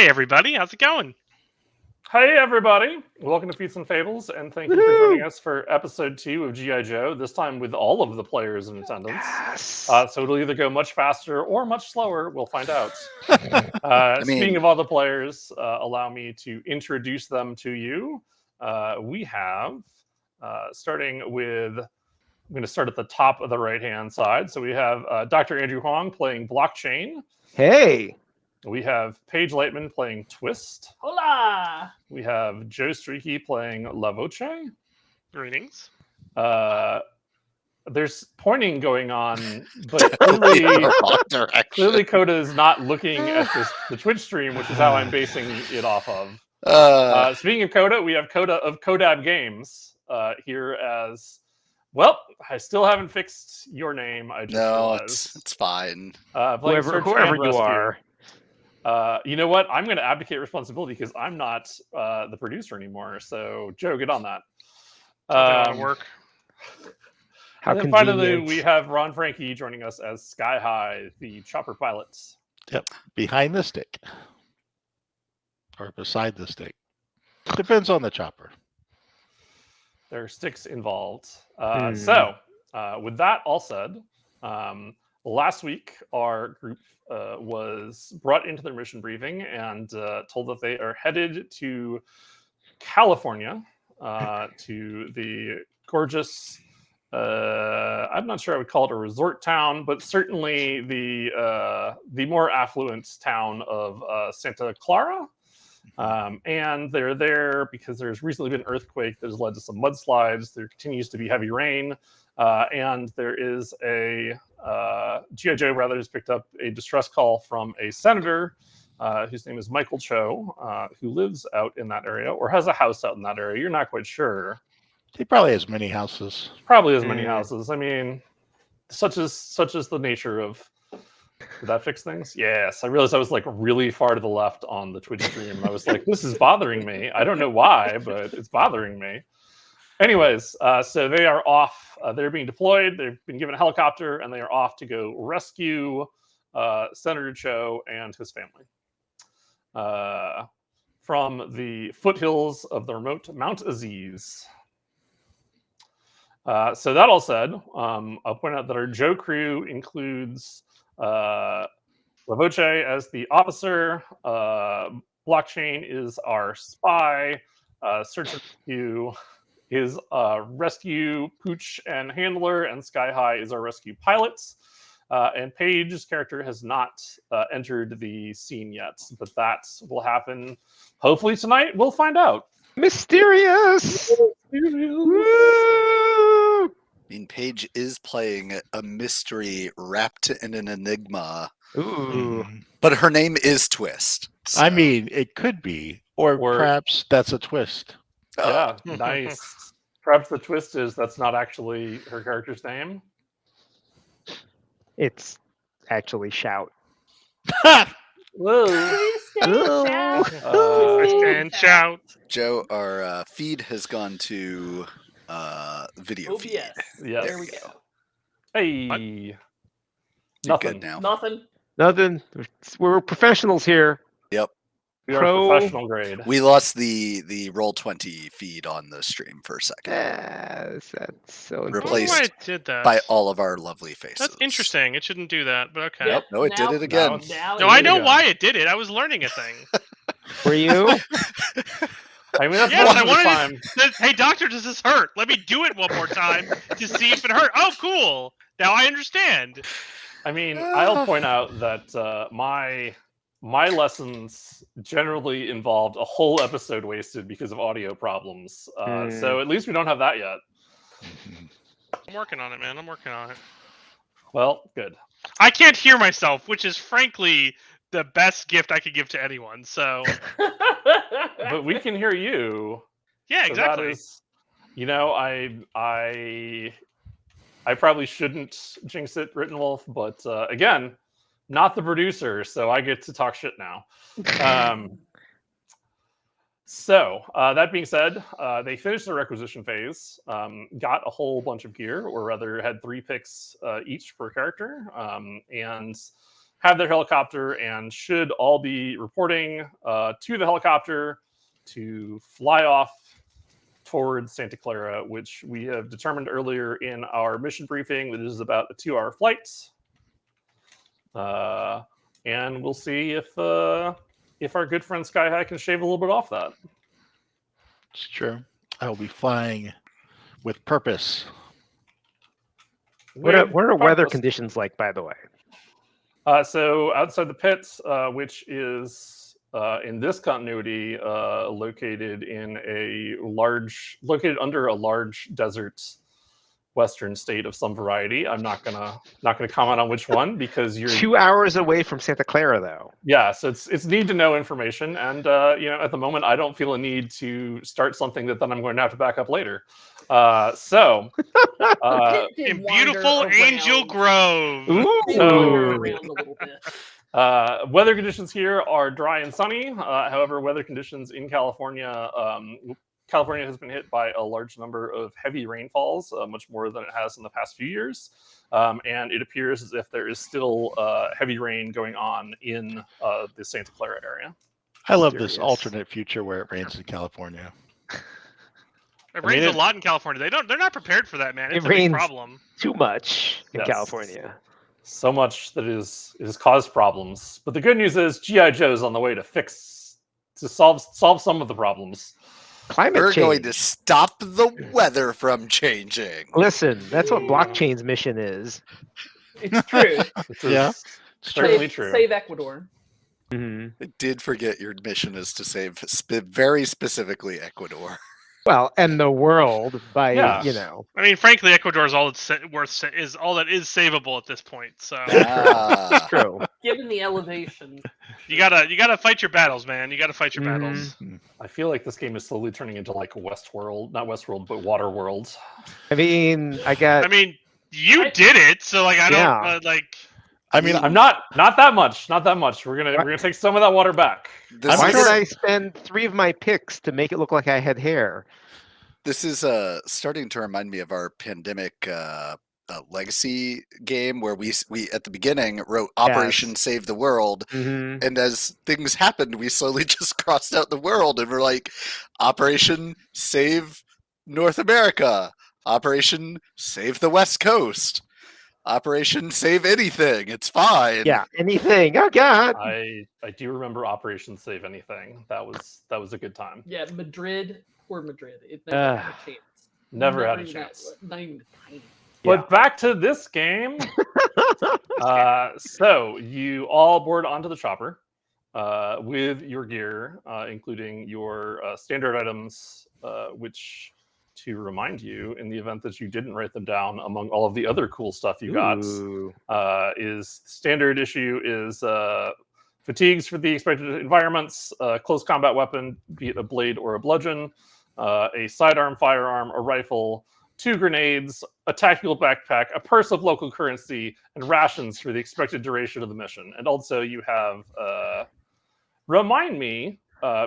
Hey everybody, how's it going? Hey everybody! Welcome to Feats and Fables, and thank you for joining us for episode 2 of G.I. Joe, this time with all of the players in attendance. Yes. So it'll either go much faster or much slower, we'll find out. Speaking mean- of all the players, allow me to introduce them to you. We have, starting with, I'm going to start at the top of the right-hand side. So we have Dr. Andrew Huang playing Blockchain. Hey. We have Paige Lightman playing Twist. Hola! We have Joe Streaky playing La Voce. Greetings. There's pointing going on, but clearly, Wrong direction. clearly Coda is not looking at the Twitch stream, which is how I'm basing it off of. Speaking of Coda, we have Coda of Codab Games here as... Well, I still haven't fixed your name. I just no, realized. it's fine. Playing Search Whoever and you Rescue. are. You know what? I'm going to abdicate responsibility because I'm not the producer anymore. So, Joe, get on that. That'll work. How And then finally, convenient. we have Ron Frankie joining us as Sky High, the chopper pilots. Behind the stick. Or beside the stick. Depends on the chopper. There are sticks involved. Hmm. So, with that all said, last week our group was brought into their mission briefing and told that they are headed to California to the gorgeous... I'm not sure I would call it a resort town, but certainly the more affluent town of Santa Clara. And they're there because there's recently been an earthquake that has led to some mudslides. There continues to be heavy rain, and there is a G.I. Joe rather has picked up a distress call from a senator whose name is Michael Cho, who lives out in that area or has a house out in that area. You're not quite sure. He probably has many houses. Probably as many Mm. houses. I mean, such is the nature of... Did that fix things? Yes. I realized I was like really far to the left on the Twitch stream. I was like, this is bothering me. I don't know why, but it's bothering me. Anyways, so they are off. They're being deployed. They've been given a helicopter, and they are off to go rescue Senator Cho and his family from the foothills of the remote Mount Aziz. So that all said, I'll point out that our Joe crew includes La Voce as the officer, Blockchain is our spy, Search and Rescue is rescue pooch and handler, and Sky High is our rescue pilots. And Paige's character has not entered the scene yet, but that will happen hopefully tonight. We'll find out. Mysterious. Woo! I mean, Paige is playing a mystery wrapped in an enigma, Ooh. but her name is Twist. I so- mean, it could be. Or perhaps that's a twist. Oh, Yeah, nice. Perhaps the twist is that's not actually her character's name. It's actually Shout. Whoa. Please stand Ooh. shout. Twist and shout. Joe, our feed has gone to video feed. OBS. Yes. There we go. Hey. You're Nothing. good now. Nothing. Nothing. We're professionals here. Yep. We are Pro- professional grade. We lost the Roll20 feed on the stream for a second Yes, that's so I don't know Replaced why it did that. by all of our lovely faces. That's interesting. It shouldn't do that, but okay. Yep. No, it did Now- it again. Now No, There I you know go. why it did it. I was learning a thing. for you. I mean, that's Yes, most I of the wanted time. Hey, doctor, does this hurt? Let me do it one more time to see if it hurt. Oh, cool. Now I understand. I mean, I'll point out that my lessons generally involved a whole episode wasted because of audio problems. So at least we don't have that yet. I'm working on it, man. I'm working on it. Well, good. I can't hear myself, which is frankly the best gift I could give to anyone. So, But we can hear you. yeah, So exactly. that is, you know, I probably shouldn't jinx it, Written Wolf, but again, not the producer, so I get to talk shit now. So that being said, they finished the requisition phase, got a whole bunch of gear, or rather had 3 picks each per character, and have their helicopter and should all be reporting to the helicopter to fly off towards Santa Clara, which we have determined earlier in our mission briefing that is about a 2-hour flight. And we'll see if our good friend Sky High can shave a little bit off that. It's true. I will be flying with purpose. What are weather Purpose. conditions like, by the way? So outside the pits, which is in this continuity located under a large desert western state of some variety. I'm not gonna comment on which one because you're 2 hours away from Santa Clara, though. Yeah, so it's need to know information, and at the moment I don't feel a need to start something that then I'm going to have to back up later. So In beautiful Angel Grove. Weather conditions here are dry and sunny. However, weather conditions in California, California has been hit by a large number of heavy rainfalls, much more than it has in the past few years. And it appears as if there is still heavy rain going on in the Santa Clara area. I love this alternate future where it rains in California. It rains a lot in California. They're not prepared for that, man. It's a rains big problem. Too much in Yes. California. So much that it has caused problems. But the good news is G.I. Joe's on the way to solve some of the problems. Climate We're change. going to stop the weather from changing. Listen, that's what Blockchain's mission is. It's true. This is Yeah. certainly true. Save Ecuador. Mm-hmm. I did forget your mission is to save very specifically Ecuador. Well, and the world by Yeah. I mean, frankly, Ecuador is all that's is all that is savable at this point. So Ah, True. Given the elevation. you gotta fight your battles, man. You gotta fight your battles. I feel like this game is slowly turning into like Westworld, not Westworld, but Waterworld. I mean, I mean, you did it, so like I don't Yeah. I mean, I'm not that much. We're gonna take some of that water back. this why is, did I spend 3 of my picks to make it look like I had hair? This is starting to remind me of our pandemic legacy game where we at the beginning wrote Operation Save the World, Mm-hmm. and as things happened, we slowly just crossed out the world and we're like, Operation Save North America, Operation Save the West Coast, Operation Save Anything. It's fine. Yeah, anything. Oh God. I do remember Operation Save Anything. That was a good time. Yeah, Madrid. It never had a chance. Never had a even chance. Not even tiny. But back to this game. So you all board onto the chopper with your gear, including your standard items, which, to remind you, in the event that you didn't write them down among all of the other cool stuff you got, Ooh. is standard issue is fatigues for the expected environments, close combat weapon, be it a blade or a bludgeon, a sidearm firearm, a rifle, 2 grenades, a tactical backpack, a purse of local currency, and rations for the expected duration of the mission. And also you have, remind me,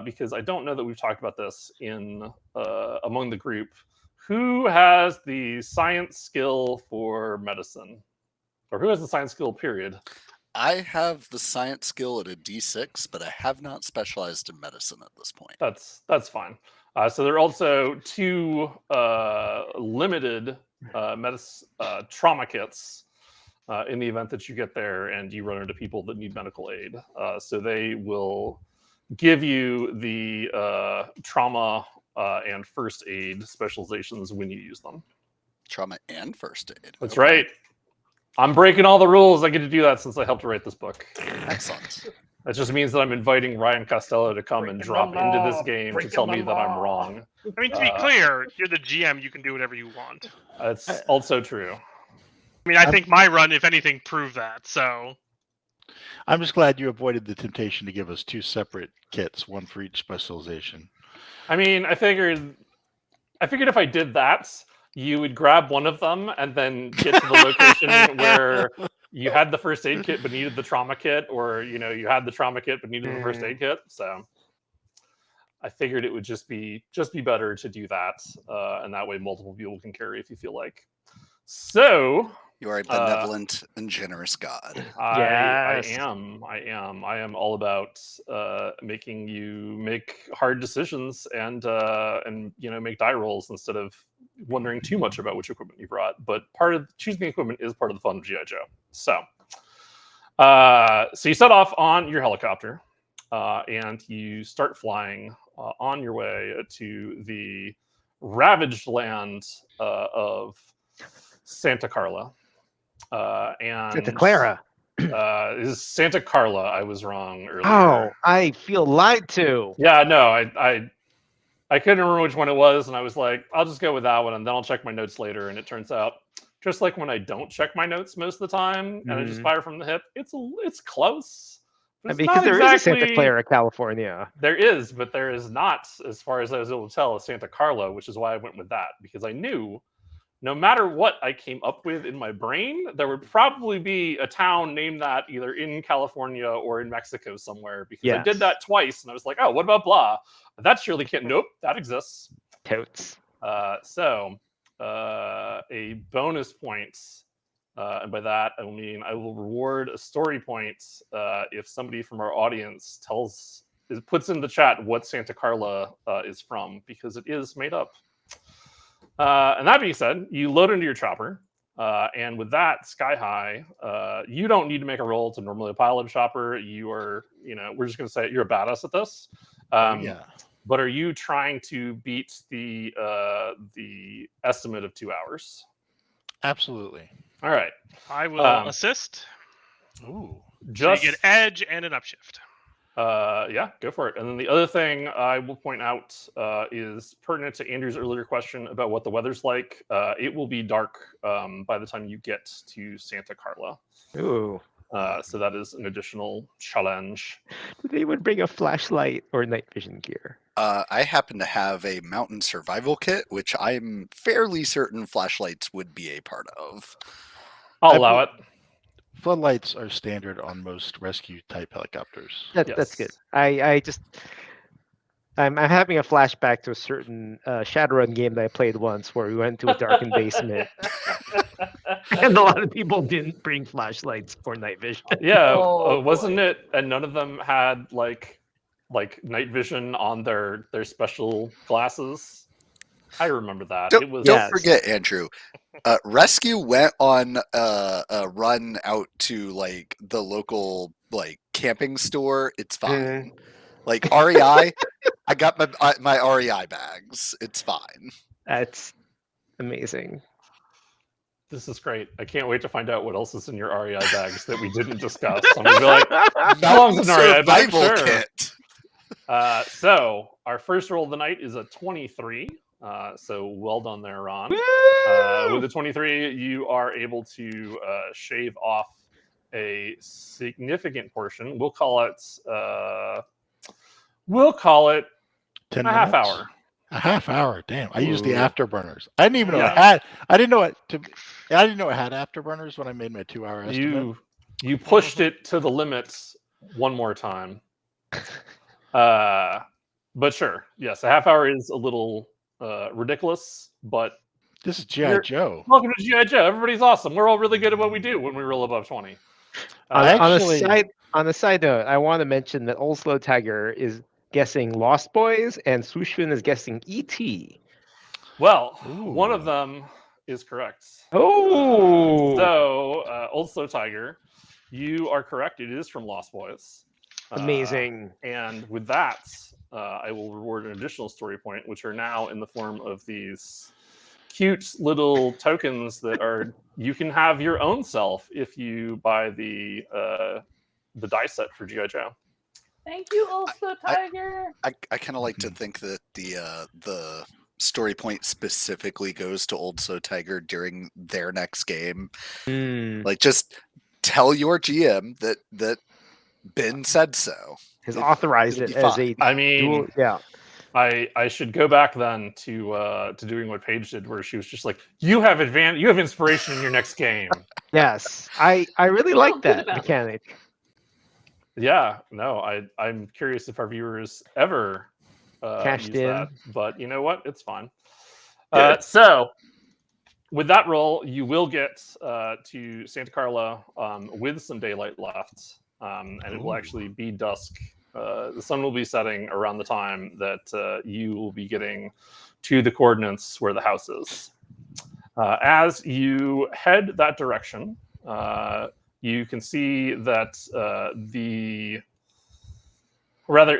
because I don't know that we've talked about this in among the group, who has the science skill for medicine? Or who has the science skill, period? I have the science skill at a D6, but I have not specialized in medicine at this point. That's fine. So there are also 2 limited trauma kits in the event that you get there and you run into people that need medical aid. So they will give you the trauma and first aid specializations when you use them. Trauma and first aid. That's Okay. right. I'm breaking all the rules. I get to do that since I helped write this book. Excellent. That just means that I'm inviting Ryan Costello to come and Breaking drop the into law, this game to breaking tell me the that I'm law. wrong. I mean, to be clear, you're the GM. You can do whatever you want. That's also true. I mean, I think my run, if anything, proved that. So I'm just glad you avoided the temptation to give us 2 separate kits, one for each specialization. I mean, I figured if I did that, you would grab one of them and then get to the location where you had the first aid kit but needed the trauma kit, or you had the trauma kit but needed the first aid kit. So I figured it would just be better to do that, and that way multiple people can carry if you feel like. So You are a benevolent and generous god. I Yes. am. I am all about making you make hard decisions and make die rolls instead of wondering too much about which equipment you brought. But part of choosing equipment is part of the fun of GI Joe. So you set off on your helicopter and you start flying on your way to the ravaged land of Santa Carla. And Santa Clara. is Santa Carla. I was wrong earlier. Oh, I feel lied to. Yeah, no, I couldn't remember which one it was, and I was like, I'll just go with that one, and then I'll check my notes later. And it turns out, just like when I don't check my notes most of the time, and I just fire from the hip, it's close. But it's Because not there is a Santa exactly- Clara, California. There is, but there is not, as far as I was able to tell, a Santa Carla, which is why I went with that, because I knew no matter what I came up with in my brain, there would probably be a town named that either in California or in Mexico somewhere, because I did Yes. that twice, and I was like, oh, what about blah? That surely can't. Nope, that exists. Totes. A bonus point, and by that I mean I will reward a story point if somebody from our audience puts in the chat what Santa Carla is from, because it is made up. And that being said, you load into your chopper, and with that sky high, you don't need to make a roll to normally pilot a chopper. You are, we're just going to say you're a badass at this. Yeah. But are you trying to beat the estimate of 2 hours? Absolutely. All right. I will assist. Ooh. So you get edge and an upshift. Yeah, go for it. And then the other thing I will point out is pertinent to Andrew's earlier question about what the weather's like. It will be dark by the time you get to Santa Carla. Ooh. So that is an additional challenge. Did anyone bring a flashlight or night vision gear? I happen to have a mountain survival kit, which I'm fairly certain flashlights would be a part of. I'll allow it. Floodlights are standard on most rescue type helicopters. That's good. Yes. I'm having a flashback to a certain Shadowrun game that I played once where we went to a darkened basement and a lot of people didn't bring flashlights or night vision. Yeah, Oh, wasn't boy. it? And none of them had like night vision on their special glasses. I remember that. Don't, It was Yes. forget, Andrew. Rescue went on a run out to like the local like camping store. It's fine. Like REI, I got my REI bags. It's fine. That's amazing. This is great. I can't wait to find out what else is in your REI bags that we didn't discuss. I'm gonna be like, how long's an REI bag? Survival Sure. kit. So our first roll of the night is a 23. So well done there, Ron. With a 23, you are able to shave off a significant portion. We'll call it 10 a half minutes? hour. A half hour. Damn. I used the Ooh. afterburners. I didn't even know Yeah. it had. I didn't know it had afterburners when I made my 2 hour estimate. You pushed it to the limits one more time. But sure, yes, a half hour is a little ridiculous, but This is G.I. Joe. welcome to GI Joe. Everybody's awesome. We're all really good at what we do when we roll above 20. On Actually- a side note, I want to mention that Old Slow Tiger is guessing Lost Boys and Swooshfin is guessing E.T. Well, one of Ooh. them is correct. Oh, So, Old Slow Tiger, you are correct. It is from Lost Boys. amazing. And with that, I will reward an additional story point, which are now in the form of these cute little tokens that are you can have your own self if you buy the die set for GI Joe. Thank you, also Tiger. I kind of like to think that the story point specifically goes to Old So Tiger during their next game. Like, just tell your GM that Ben said so. Has It- authorized it'll it be as fine. a I mean, dual. Yeah. I should go back then to doing what Paige did, where she was just like, "You have inspiration in your next game." Yes, I really Feel like good that about it. mechanic. Yeah, no, I'm curious if our viewers ever Cashed use in. that, but you know what? It's fine. Yeah. So with that roll, you will get to Santa Carla with some daylight left, and it will actually be dusk. The sun will be setting around the time that you will be getting to the coordinates where the house is. As you head that direction, you can see that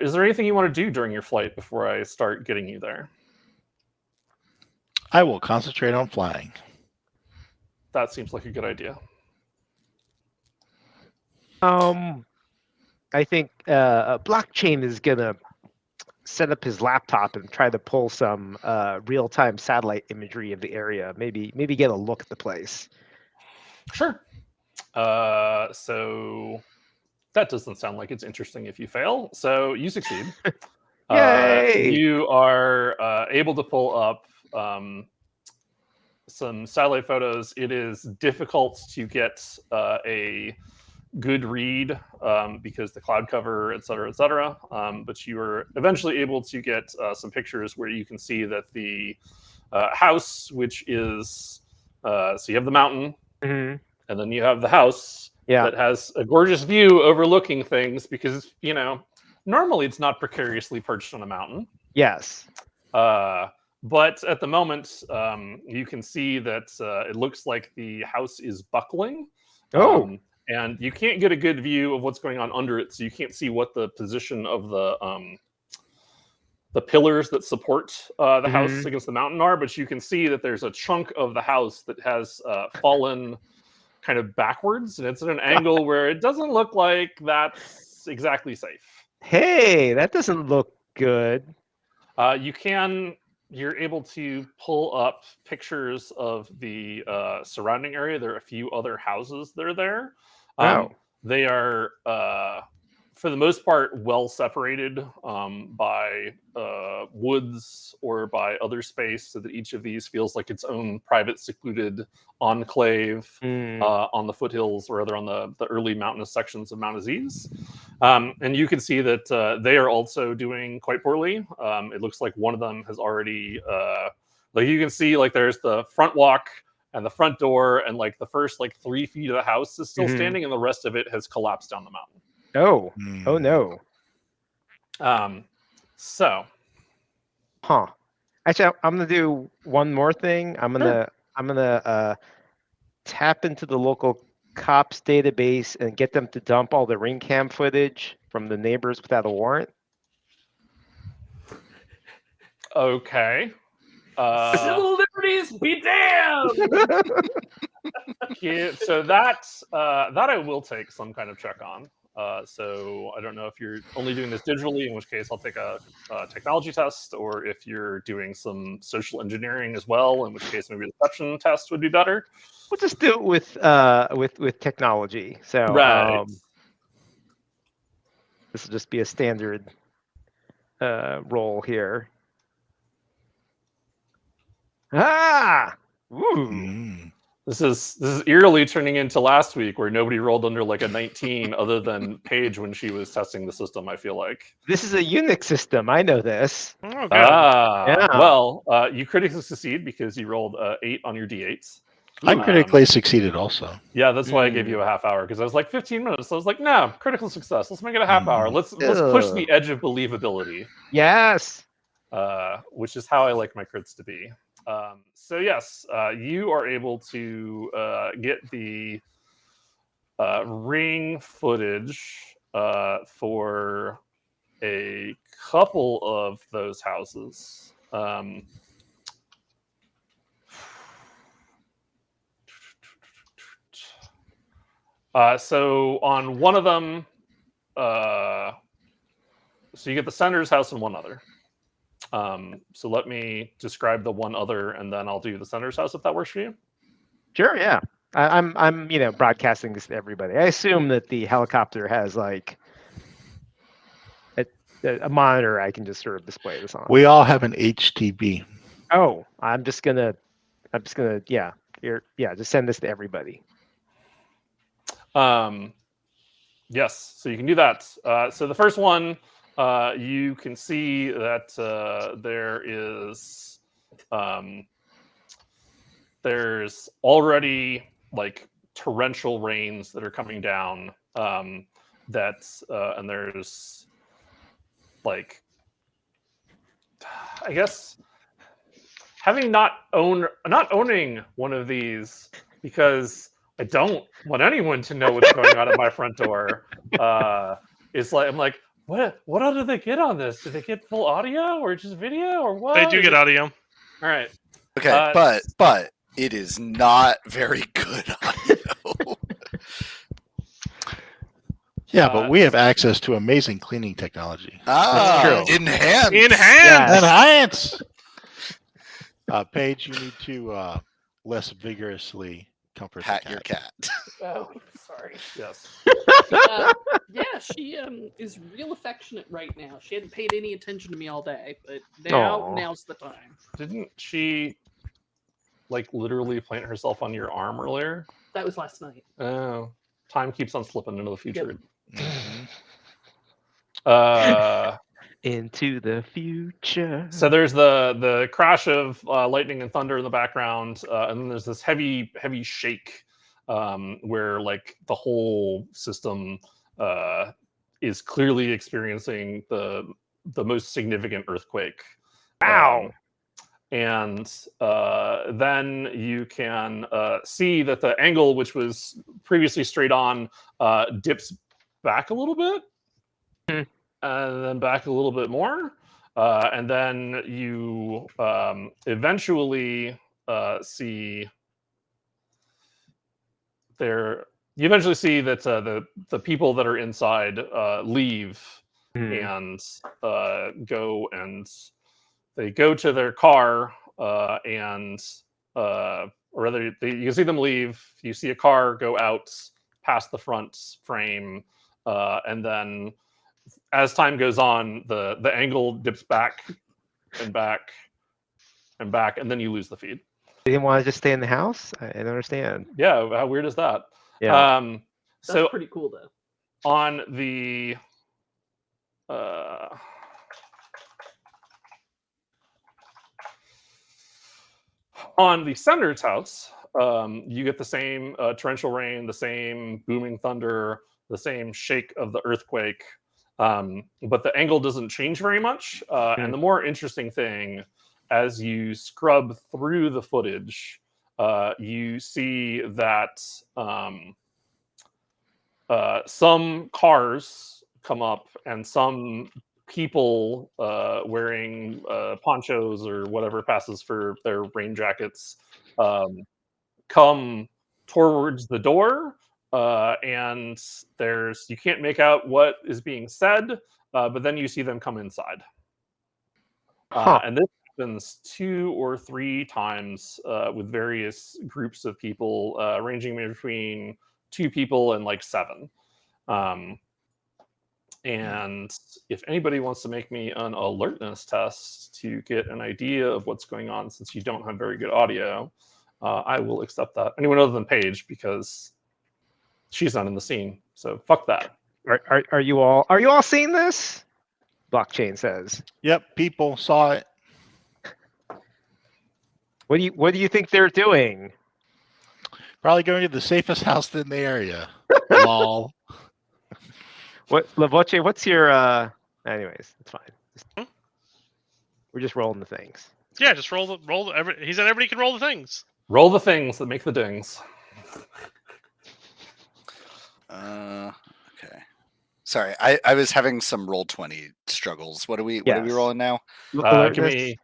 is there anything you want to do during your flight before I start getting you there? I will concentrate on flying. That seems like a good idea. I think Blockchain is gonna set up his laptop and try to pull some real-time satellite imagery of the area. Maybe get a look at the place. Sure. So that doesn't sound like it's interesting if you fail. So you succeed. Yay! You are able to pull up some satellite photos. It is difficult to get a good read because the cloud cover, et cetera, but you are eventually able to get some pictures where you can see that the house, which is so you have the mountain, Mhm. and then you have the house Yeah. that has a gorgeous view overlooking things because normally it's not precariously perched on a mountain. Yes. But at the moment, you can see that it looks like the house is buckling. Oh. And you can't get a good view of what's going on under it, so you can't see what the position of the pillars that support the house against the mountain are. But you can see that there's a chunk of the house that has fallen kind of backwards, and it's at an angle where it doesn't look like that's exactly safe. Hey, that doesn't look good. You're able to pull up pictures of the surrounding area. There are a few other houses that are there. Wow. They are, for the most part, well separated by woods or by other space, so that each of these feels like its own private, secluded enclave on the foothills, or rather on the early mountainous sections of Mount Aziz. And you can see that they are also doing quite poorly. It looks like one of them has already, like you can see, like there's the front walk and the front door, and like the first 3 feet of the house is still standing, and the rest of it has collapsed down the mountain. Oh. Oh no. So, Actually, I'm gonna do one more thing. I'm gonna tap into the local cops database and get them to dump all the ring cam footage from the neighbors without a warrant. okay. Civil liberties be damned! So that I will take some kind of check on. So I don't know if you're only doing this digitally, in which case I'll take a technology test, or if you're doing some social engineering as well, in which case maybe a deception test would be better. We'll just do it with technology. So Right. this will just be a standard roll here. Ooh. This is eerily turning into last week, where nobody rolled under like a 19 other than Paige when she was testing the system, I feel like. This is a Unix system. I know this. Oh, good. Yeah. Well, you critically succeed because you rolled 8 on your D8s. I critically succeeded also. Yeah, that's why I gave you a half hour, because I was like 15 minutes. So I was like, no, critical success. Let's make it a half hour. Let's push the edge of believability. Yes. Which is how I like my crits to be. So yes, you are able to get the ring footage for a couple of those houses. So on one of them, so you get the senator's house and one other. So let me describe the one other, and then I'll do the senator's house if that works for you. Sure. Yeah. I'm broadcasting this to everybody. I assume that the helicopter has like a monitor I can just sort of display this on. We all have an HTB. Oh, I'm just gonna just send this to everybody. Yes, so you can do that. So the first one, you can see that there is there's already like torrential rains that are coming down. And there's like, I guess, not owning one of these because I don't want anyone to know what's going on at my front door. It's like I'm like, what all did they get on this? Did they get full audio or just video or what? They do get audio. All right. Okay, but it is not very good audio. Yeah, but we have access to amazing cleaning technology. That's true. Enhance. Enhance. Paige, you need to less vigorously comfort Pat the your cat. cat. Oh, sorry. Yes. Yeah, she is real affectionate right now. She hadn't paid any attention to me all day, but now's the time. Didn't she like literally plant herself on your arm earlier? That was last night. Oh, time keeps on slipping into the future. Mhm. Into the future. So there's the crash of lightning and thunder in the background, and then there's this heavy shake where like the whole system is clearly experiencing the most significant earthquake. Wow. And then you can see that the angle, which was previously straight on, dips back a little bit, and then back a little bit more. And then you eventually see there. You eventually see that the people that are inside leave and go, and they go to their car and or rather you see them leave. You see a car go out past the front frame, and then as time goes on, the angle dips back and back and back, and then you lose the feed. They didn't want to just stay in the house? I don't understand. Yeah, how weird is that? Yeah. That's So pretty cool, though. on the senator's house, you get the same torrential rain, the same booming thunder, the same shake of the earthquake, but the angle doesn't change very much. And the more interesting thing, as you scrub through the footage, you see that some cars come up and some people wearing ponchos or whatever passes for their rain jackets come towards the door, and you can't make out what is being said, but then you see them come inside. And this happens 2 or 3 times with various groups of people, ranging between 2 people and like 7. And if anybody wants to make me an alertness test to get an idea of what's going on, since you don't have very good audio, I will accept that. Anyone other than Paige, because she's not in the scene. So fuck that. Are you all seeing this? Blockchain says. Yep, people saw it. What do you think they're doing? Probably going to the safest house in the area. Lol. What Lavoche, what's your anyways, it's fine. We're just rolling the things. Yeah, just roll. He said everybody can roll the things. Roll the things that make the dings. Okay. Sorry, I was having some roll 20 struggles. What are we rolling now? Give me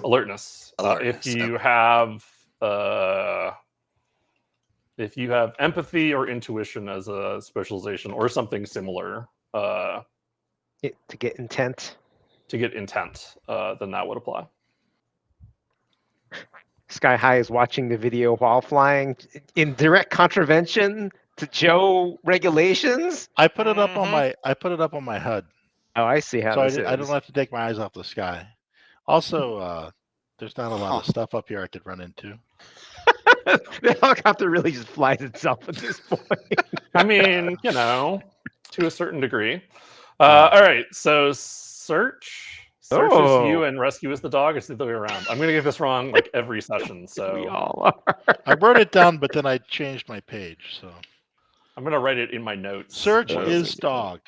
alertness. Alertness, If you have empathy or intuition as a specialization or something similar, To get intent. Then that would apply. Sky High is watching the video while flying in direct contravention to Joe regulations. I put it up on my HUD. Oh, I see how So this is. I don't have to take my eyes off the sky. Also, there's not a lot of stuff up here I could run into. The helicopter really just flies itself at this point. I mean, to a certain degree. All right, so search Search is you Oh. and rescue is the dog. It's the other way around. I'm gonna get this wrong like every session, We so all are. I wrote it down, but then I changed my page. So I'm gonna write it in my notes. search Oh, is okay. dog.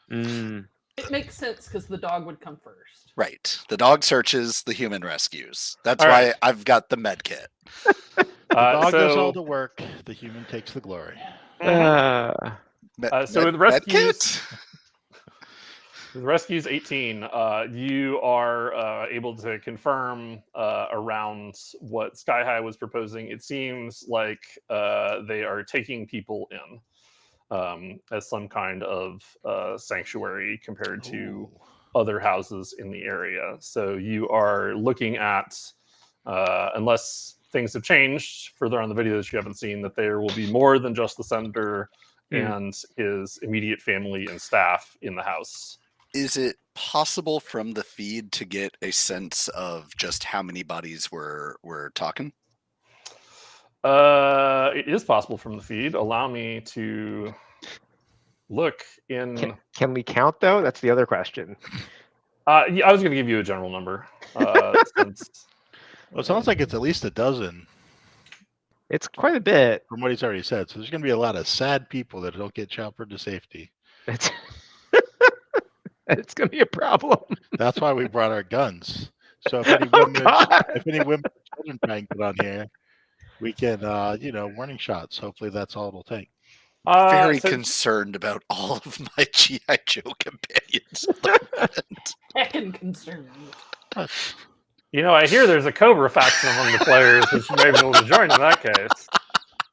It makes sense because the dog would come first. Right. The dog searches, the human rescues. That's All why right. I've got the med kit. The dog does so all the work. The human takes the glory. So with Med rescues, kit? with rescues 18, you are able to confirm around what Sky High was proposing. It seems like they are taking people in as some kind of sanctuary compared to other houses in the area. So you are looking at, unless things have changed further on the video that you haven't seen, that there will be more than just the senator and his immediate family and staff in the house. Is it possible from the feed to get a sense of just how many bodies we're talking? It is possible from the feed. Allow me to look in. Can we count though? That's the other question. Yeah, I was going to give you a general number. Since, Well, it sounds like it's at least a dozen It's quite a bit. from what he's already said. So there's going to be a lot of sad people that don't get choppered to safety. It's it's gonna be a problem. That's why we brought our guns. So if any Oh, women, God. if any women or children try and get on here, we can, warning shots. Hopefully that's all it'll take. Very so- concerned about all of my G.I. Joe companions at the moment. Heckin' concerned. But I hear there's a Cobra faction among the players, which you may be able to join in that case.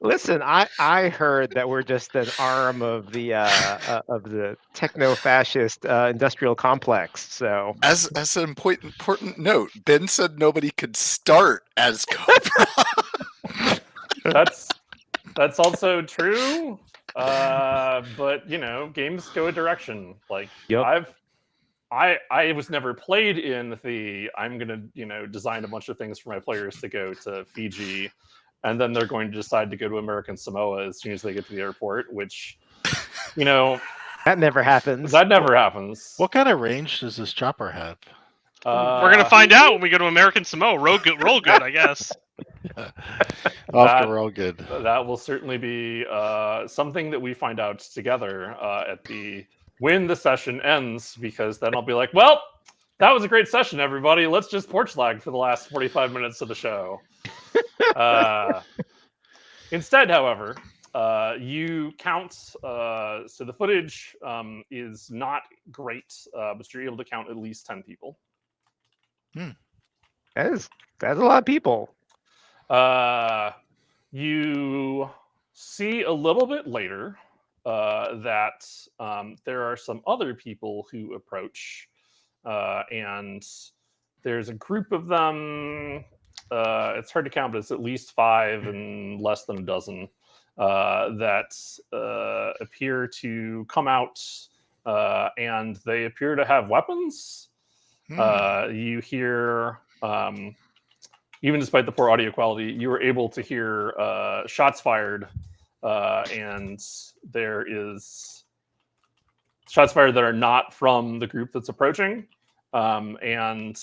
Listen, I heard that we're just an arm of the techno-fascist industrial complex. So As an important note, Ben said nobody could start as Cobra. That's also true. But games go a direction. Like Yep. I was never played in the I'm gonna design a bunch of things for my players to go to Fiji, and then they're going to decide to go to American Samoa as soon as they get to the airport, which that never happens. that never happens. what kind of range does this chopper have? We're gonna find out when we go to American Samoa. Roll good, I guess. Off to roll good. That will certainly be something that we find out together at when the session ends, because then I'll be like, well, that was a great session, everybody. Let's just porch lag for the last 45 minutes of the show. Instead, however, you count. So the footage is not great, but you're able to count at least 10 people. That's a lot of people. You see a little bit later that there are some other people who approach, and there's a group of them. It's hard to count, but it's at least 5 and less than a dozen that appear to come out, and they appear to have weapons. You hear, even despite the poor audio quality, you were able to hear shots fired, and there is shots fired that are not from the group that's approaching. And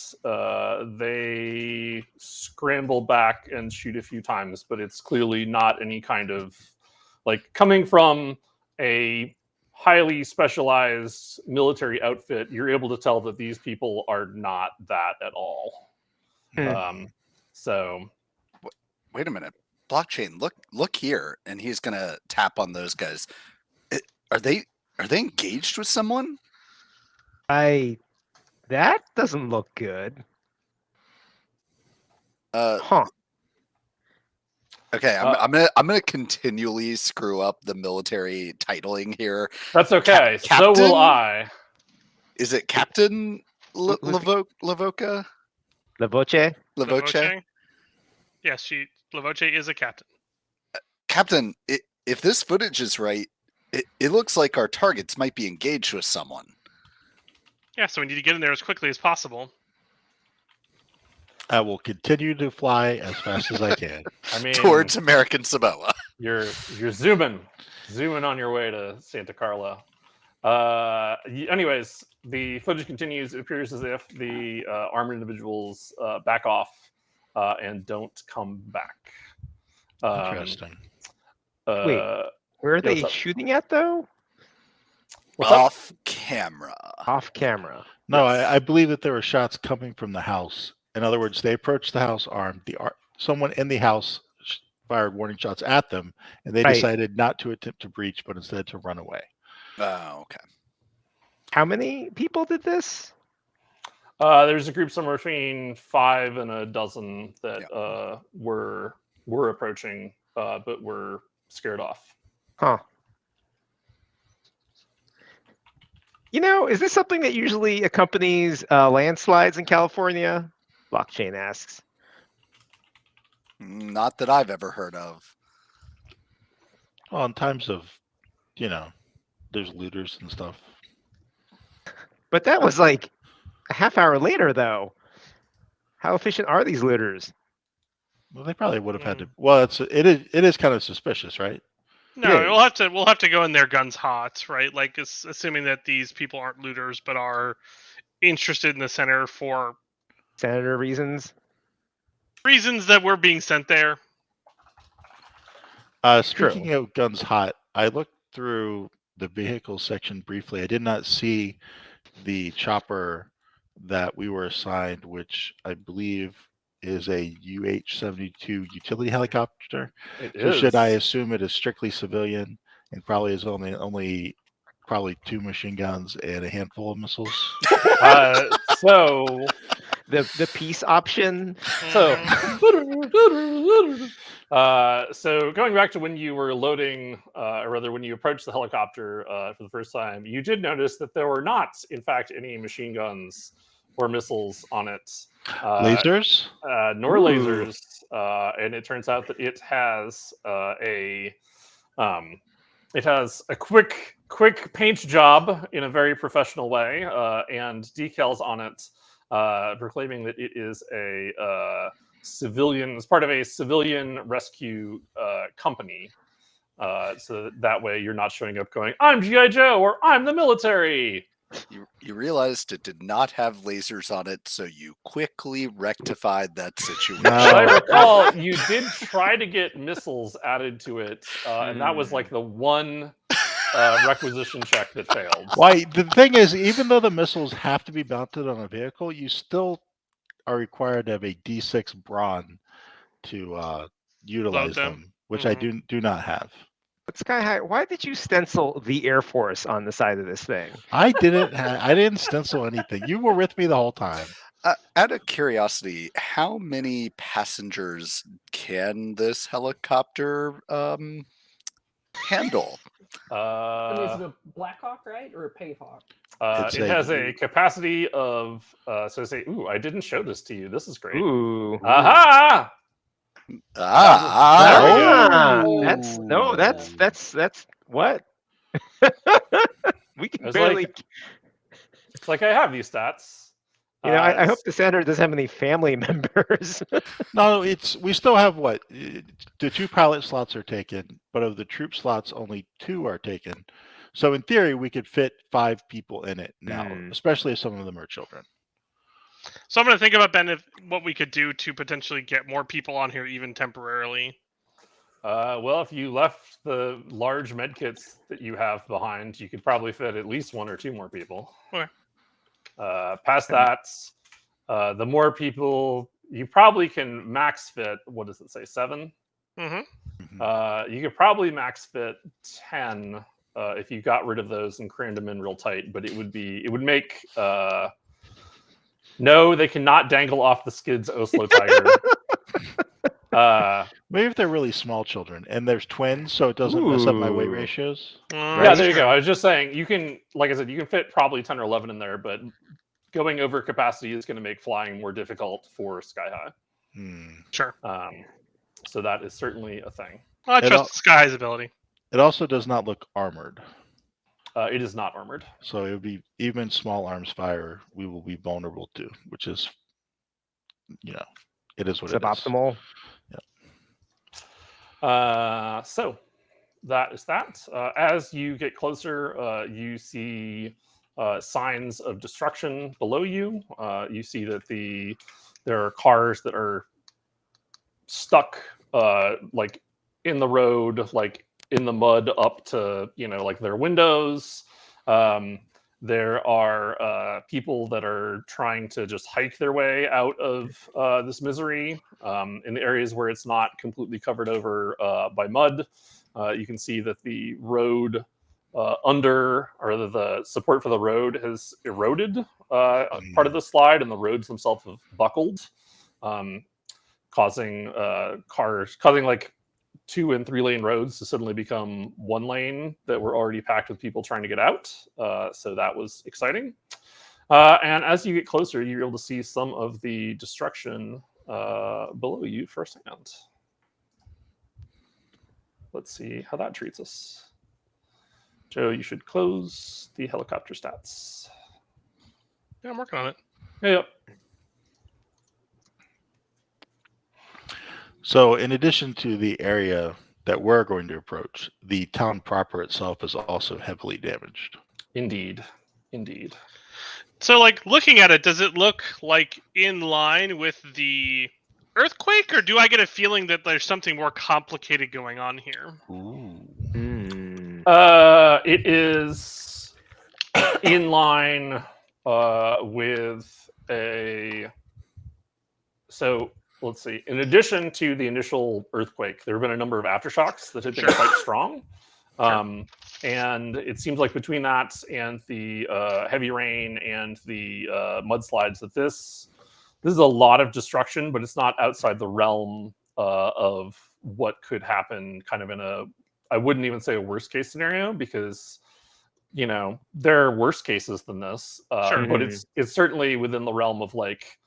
they scramble back and shoot a few times, but it's clearly not any kind of coming from a highly specialized military outfit. You're able to tell that these people are not that at all. So Wait a minute. Blockchain, look here. And he's gonna tap on those guys. Are they engaged with someone? That doesn't look good. Okay, I'm gonna continually screw up the military titling here. that's okay. So Captain? will I. Is it Captain Lavoca? La Voce? Lavoce? Yes, Lavoce is a captain. Captain, if this footage is right, it looks like our targets might be engaged with someone. Yeah, so we need to get in there as quickly as possible. I will continue to fly as fast as I can. I mean, Towards American Samoa. you're zooming on your way to Santa Carla. Anyways, the footage continues. It appears as if the armed individuals back off and don't come back. Interesting. Wait, where are yeah, they what's up? shooting at though? What's up? Off camera. Off camera. No, Yes. I believe that there were shots coming from the house. In other words, they approached the house armed. Someone in the house fired warning shots at them, and they Right. decided not to attempt to breach, but instead to run away. Oh, okay. How many people did this? There's a group somewhere between 5 and a dozen that were approaching, but were scared off. Huh. Is this something that usually accompanies landslides in California? Blockchain asks. Not that I've ever heard of. Well, in times of, there's looters and stuff. But that was like a half hour later, though. How efficient are these looters? Well, they probably would have had to. Well, it is kind of suspicious, right? No, Yeah. we'll have to go in there guns hot, right? Like assuming that these people aren't looters but are interested in the center for Senator reasons. reasons that we're being sent there. Speaking of guns hot, I looked through the vehicle section briefly. I did not see the chopper that we were assigned, which I believe is a UH-72 utility helicopter. It So is. should I assume it is strictly civilian and probably is only 2 machine guns and a handful of missiles? So The peace option. So, so going back to when you were loading, or rather when you approached the helicopter for the first time, you did notice that there were not, in fact, any machine guns or missiles on it. Lasers? Nor Ooh. lasers. And it turns out that it has a quick paint job in a very professional way, and decals on it proclaiming that it is a civilian, as part of a civilian rescue company. So that way you're not showing up going, "I'm G.I. Joe" or "I'm the military." You realized it did not have lasers on it, so you quickly rectified that situation. As I No. recall, you did try to get missiles added to it, and that was like the one requisition check that failed. Why? The thing is, even though the missiles have to be mounted on a vehicle, you still are required to have a D6 brawn to utilize them, which I do not have. But Sky High, why did you stencil the Air Force on the side of this thing? I didn't stencil anything. You were with me the whole time. Out of curiosity, how many passengers can this helicopter handle? And is it a Blackhawk, right, or a Payhawk? It has a capacity of so say, ooh, I didn't show this to you. This is great. Ooh. Aha! That's what? We can It's barely. It's like I have these stats. I hope the senator doesn't have any family members. No, we still have what? The 2 pilot slots are taken, but of the troop slots, only 2 are taken. So in theory, we could fit 5 people in it now, especially if some of them are children. So I'm going to think about, Ben, what we could do to potentially get more people on here, even temporarily. Well, if you left the large med kits that you have behind, you could probably fit at least 1 or 2 more people. Okay. Past that, the more people, you probably can max fit, what does it say, 7? Mm-hmm. You could probably max fit 10 if you got rid of those and crammed them in real tight, but it would make... No, they cannot dangle off the skids, Oslo Tiger. Maybe if they're really small children and there's twins, so it doesn't mess up my weight ratios. Yeah, there you go. I was just saying, you can, like I said, you can fit probably 10 or 11 in there, but going over capacity is going to make flying more difficult for Sky High. Sure. So that is certainly a thing. Well, I trust Sky High's ability. It also does not look armored. It is not armored. So it would be even small arms fire we will be vulnerable to, which is, it is what it is. Suboptimal. So that is that. As you get closer, you see signs of destruction below you. You see that there are cars that are stuck, like in the road, like in the mud up to like their windows. There are people that are trying to just hike their way out of this misery in the areas where it's not completely covered over by mud. You can see that the road the support for the road has eroded part of the slide, and the roads themselves have buckled, causing like 2 and 3 lane roads to suddenly become 1 lane that were already packed with people trying to get out. So that was exciting. And as you get closer, you're able to see some of the destruction below you firsthand. Let's see how that treats us. Joe, you should close the helicopter stats. Yeah, I'm working on it. Yep. So, in addition to the area that we're going to approach, the town proper itself is also heavily damaged. Indeed. So, like, looking at it, does it look like in line with the earthquake, or do I get a feeling that there's something more complicated going on here? Ooh. It is in line with a. So let's see. In addition to the initial earthquake, there have been a number of aftershocks that have been quite strong. And it seems like between that and the heavy rain and the mudslides, that this is a lot of destruction, but it's not outside the realm of what could happen kind of in a, I wouldn't even say a worst case scenario, because there are worse cases than this, but it's certainly within the realm of, like,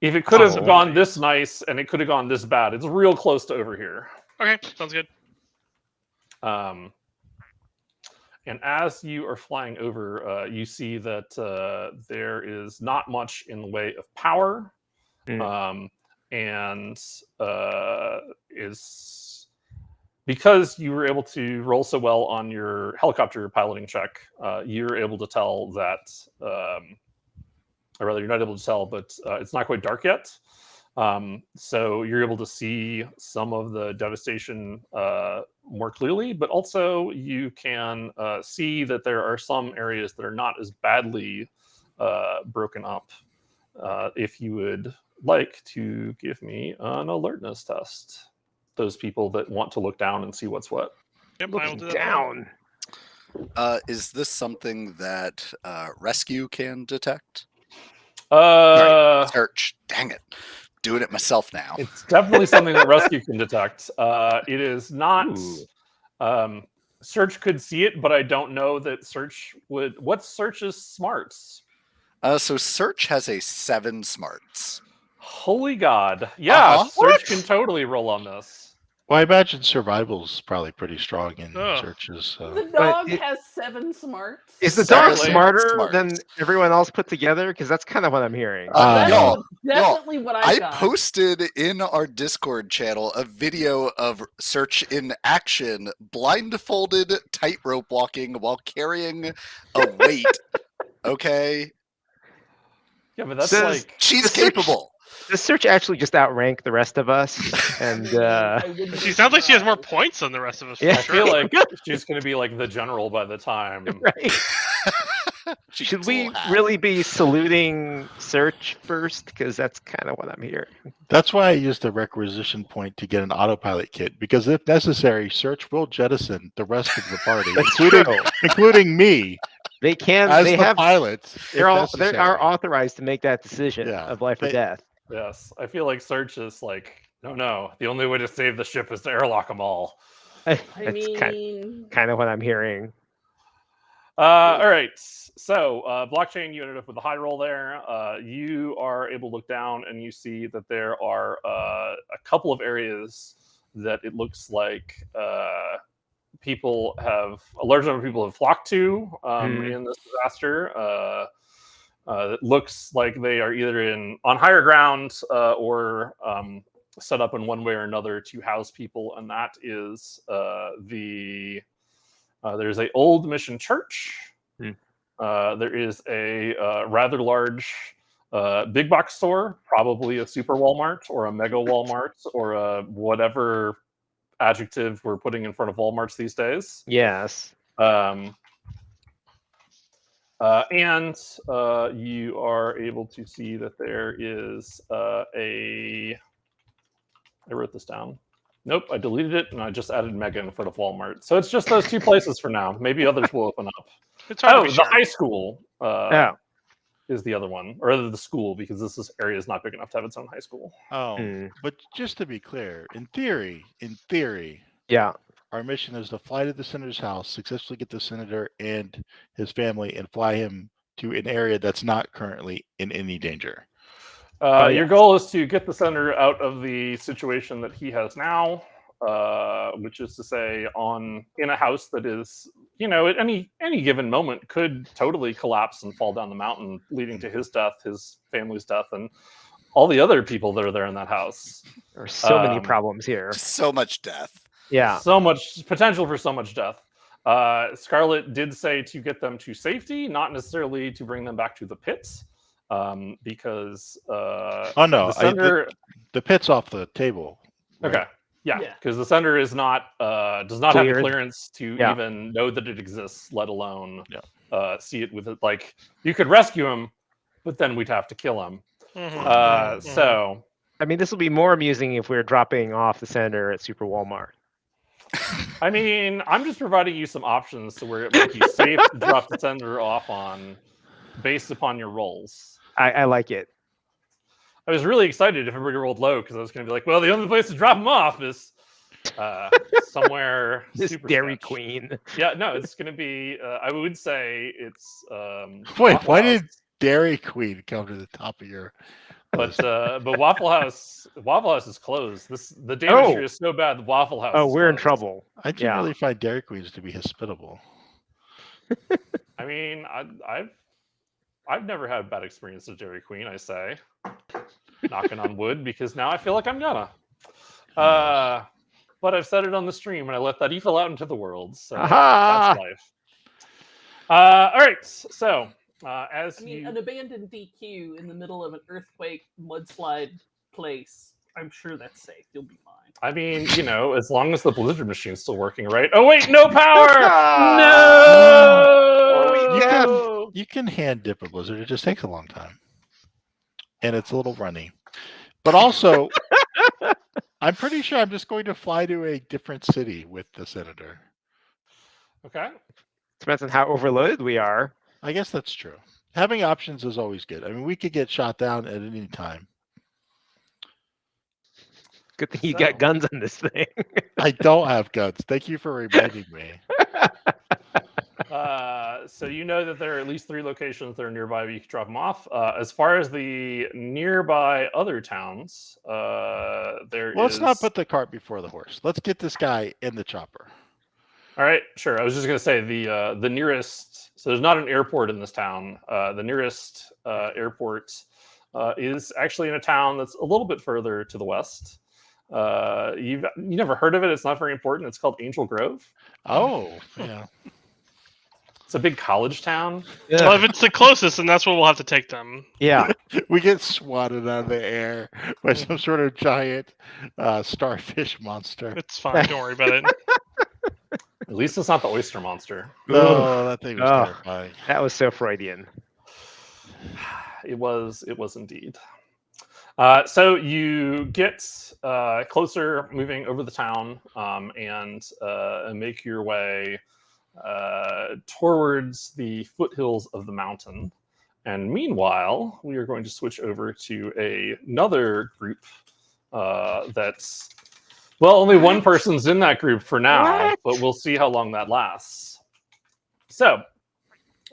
if it could have gone this nice and it could have gone this bad, it's real close to over here. Okay, sounds good. And as you are flying over, you see that there is not much in the way of power, and is because you were able to roll so well on your helicopter piloting check. You're able to tell that, or rather, you're not able to tell, but it's not quite dark yet. So you're able to see some of the devastation more clearly, but also you can see that there are some areas that are not as badly broken up. If you would like to give me an alertness test, those people that want to look down and see what's what. Yep, I will do that. Down. Is this something that rescue can detect? Search. Dang it. Doing it myself now. It's definitely something that rescue can detect. It is not. Search could see it, but I don't know that Search would. What's Search's smarts? So Search has a 7 smarts. Holy God. Yeah, Search What? can totally roll on this. Well, I imagine survival's probably pretty strong in Searches. The dog has 7 smarts. Is the dog Exactly. smarter than everyone else put together? Because that's kind of what I'm hearing. That's y'all, definitely what I got. posted in our Discord channel a video of Search in action, blindfolded tightrope walking while carrying a weight. Okay? Yeah, but that's Says- like. She's capable. Does Search actually just outrank the rest of us? And She sounds like she has more points than the rest of us. For Yeah. I sure. feel like she's going to be like the general by the time. right. She Should gets a we little hat. really be saluting Search first? Because that's kind of what I'm hearing. That's why I used the requisition point to get an autopilot kit, because if necessary, Search will jettison the rest of the party, That's including, true. including me They can. as They the have. pilot. They if are necessary. authorized to make that decision Yeah. of life or They- death. Yes, I feel like Search is like, no. The only way to save the ship is to airlock them all. That's I mean, kind of what I'm hearing. All right. So, blockchain, you ended up with a high roll there. You are able to look down and you see that there are a couple of areas that it looks like a large number of people have flocked to in this disaster. It looks like they are either on higher ground or set up in one way or another to house people, and that is there's a old mission church. There is a rather large big box store, probably a super Walmart or a mega Walmart or a whatever adjective we're putting in front of Walmarts these days. Yes. And you are able to see that there is I wrote this down. Nope, I deleted it and I just added mega in front of Walmart. So it's just those two places for now. Maybe others will open up. It's hard to Oh, be the sure. high school Oh. is the other one, or the school, because this area is not big enough to have its own high school. Oh, but just to be clear, in theory, Yeah. our mission is to fly to the senator's house, successfully get the senator and his family, and fly him to an area that's not currently in any danger. Oh, Your yes. goal is to get the senator out of the situation that he has now, which is to say, in a house that is, at any given moment could totally collapse and fall down the mountain, leading to his death, his family's death, and all the other people that are there in that house. There are so many problems here. So much death. Yeah. So much potential for so much death. Scarlet did say to get them to safety, not necessarily to bring them back to the pits. Because oh no, the sender, the pit's off the table. Right? Okay, yeah, because the sender is not does not have the clearance to even know that it exists, let alone see it with it. Like, you could rescue him, but then we'd have to kill him. So, I mean, this will be more amusing if we're dropping off the sender at Super Walmart. I mean, I'm just providing you some options to where it might be safe to drop the sender off on, based upon your rolls. I like it. I was really excited if everybody rolled low, because I was going to be like, well, the only place to drop them off is somewhere This super Dairy sketch. Queen. Yeah, no, it's going to be, I would say it's... Wait, Waffle why House. did Dairy Queen come to the top of your... But Waffle House is closed. The damage here is so bad, the Waffle House is we're in closed. trouble. I generally find Dairy Queens to be hospitable. I mean, I've never had a bad experience at Dairy Queen, I say. Knocking on wood, because now I feel like I'm gonna. But I've said it on the stream, and I let that evil out into the world. So that's life. All right, so an abandoned DQ in the middle of an earthquake, mudslide place. I'm sure that's safe. You'll be fine. I mean, as long as the blizzard machine's still working, right? Oh wait, no power! No! You can hand dip a blizzard. It just takes a long time, and it's a little runny. But also, I'm pretty sure I'm just going to fly to a different city with the senator. Okay. Depends on how overloaded we are. I guess that's true. Having options is always good. I mean, we could get shot down at any time. Good thing you got guns on this thing. I don't have guns. Thank you for reminding me. So you know that there are at least 3 locations that are nearby where you can drop them off. As far as the nearby other towns, Let's not put the cart before the horse. Let's get this guy in the chopper. All right, sure. I was just going to say the nearest. So there's not an airport in this town. The nearest airport is actually in a town that's a little bit further to the west. You never heard of it? It's not very important. It's called Angel Grove. Oh, yeah. It's a big college town. Yeah. Well, if it's the closest, then that's where we'll have to take them. Yeah. We get swatted out of the air by some sort of giant starfish monster. It's fine. Don't worry about it. At least it's not the oyster monster. Oh, that thing was terrifying. That was so Freudian. It was indeed. So you get closer, moving over the town, and make your way towards the foothills of the mountain. And meanwhile, we are going to switch over to another group that's... Well, only one person's in that group for now, but we'll see how long that lasts. So,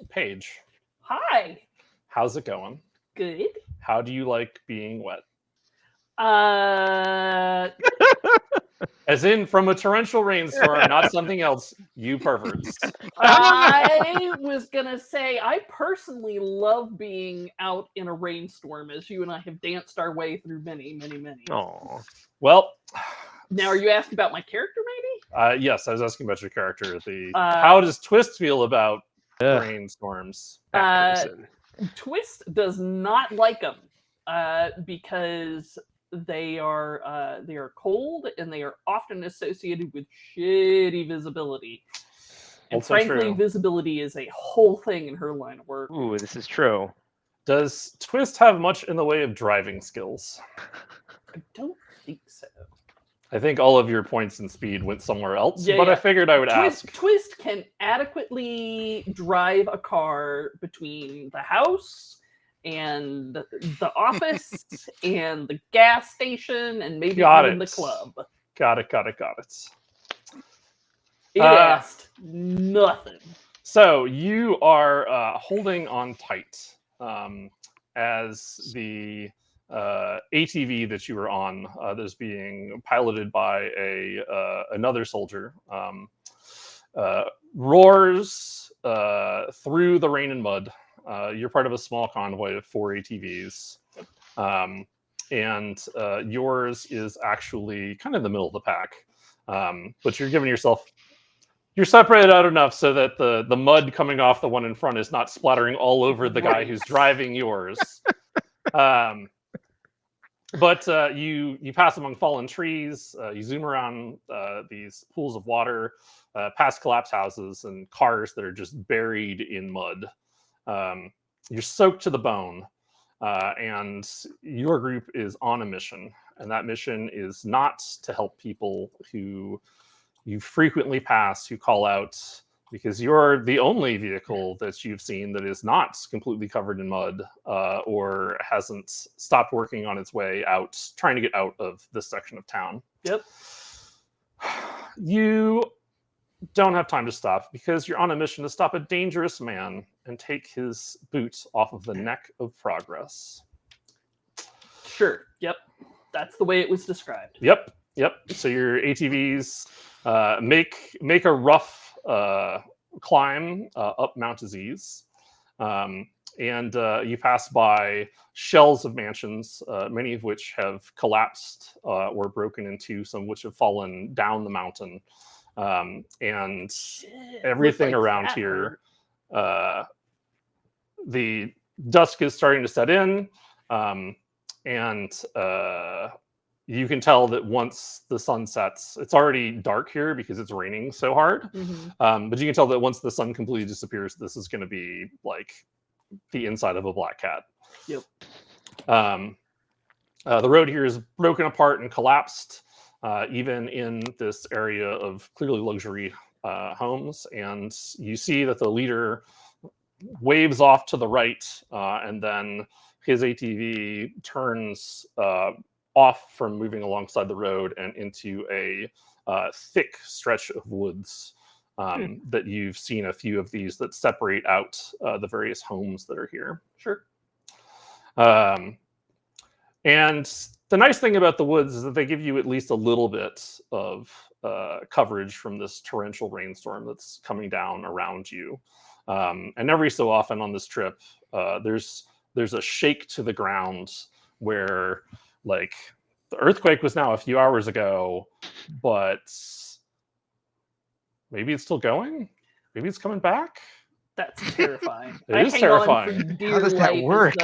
Paige. Hi. How's it going? Good. How do you like being wet? As in from a torrential rainstorm, not something else, you perverts. I was gonna say I personally love being out in a rainstorm, as you and I have danced our way through many. Oh, Well, Now, are you asking about my character, maybe? yes, I was asking about your character. How does Twist feel about ugh, rainstorms? that Uh, person. Twist does not like them because they are cold and they are often associated with shitty visibility. And Also frankly, true. visibility is a whole thing in her line of work. Ooh, this is true. Does Twist have much in the way of driving skills? I don't think so. I think all of your points and speed went somewhere else, Yeah, but I yeah. figured I would ask. Twist can adequately drive a car between the house and the office and the gas station and maybe Got even it. the club. Got it. It asked nothing. So you are holding on tight as the ATV that you were on that's being piloted by another soldier roars through the rain and mud. You're part of a small convoy of 4 ATVs. And yours is actually kind of in the middle of the pack. But you're giving yourself... You're separated out enough so that the mud coming off the one in front is not splattering all over the guy who's driving yours. But you pass among fallen trees. You zoom around these pools of water, past collapsed houses and cars that are just buried in mud. You're soaked to the bone, and your group is on a mission. And that mission is not to help people who you frequently pass, who call out, because you're the only vehicle that you've seen that is not completely covered in mud or hasn't stopped working on its way out, trying to get out of this section of town. Yep. You don't have time to stop because you're on a mission to stop a dangerous man and take his boot off of the neck of progress. Sure. Yep. That's the way it was described. Yep. So your ATVs make a rough climb up Mount Aziz, and you pass by shells of mansions, many of which have collapsed or broken into, some which have fallen down the mountain, and everything around here. The dusk is starting to set in, and you can tell that once the sun sets, it's already dark here because it's raining so hard. But you can tell that once the sun completely disappears, this is going to be like the inside of a black cat. Yep. The road here is broken apart and collapsed, even in this area of clearly luxury homes. And you see that the leader waves off to the right, and then his ATV turns off from moving alongside the road and into a thick stretch of woods that you've seen a few of these that separate out the various homes that are here. Sure. And the nice thing about the woods is that they give you at least a little bit of coverage from this torrential rainstorm that's coming down around you. And every so often on this trip, there's a shake to the ground where, like, the earthquake was now a few hours ago, but maybe it's still going. Maybe it's coming back. That's terrifying. It is terrifying. How does that work?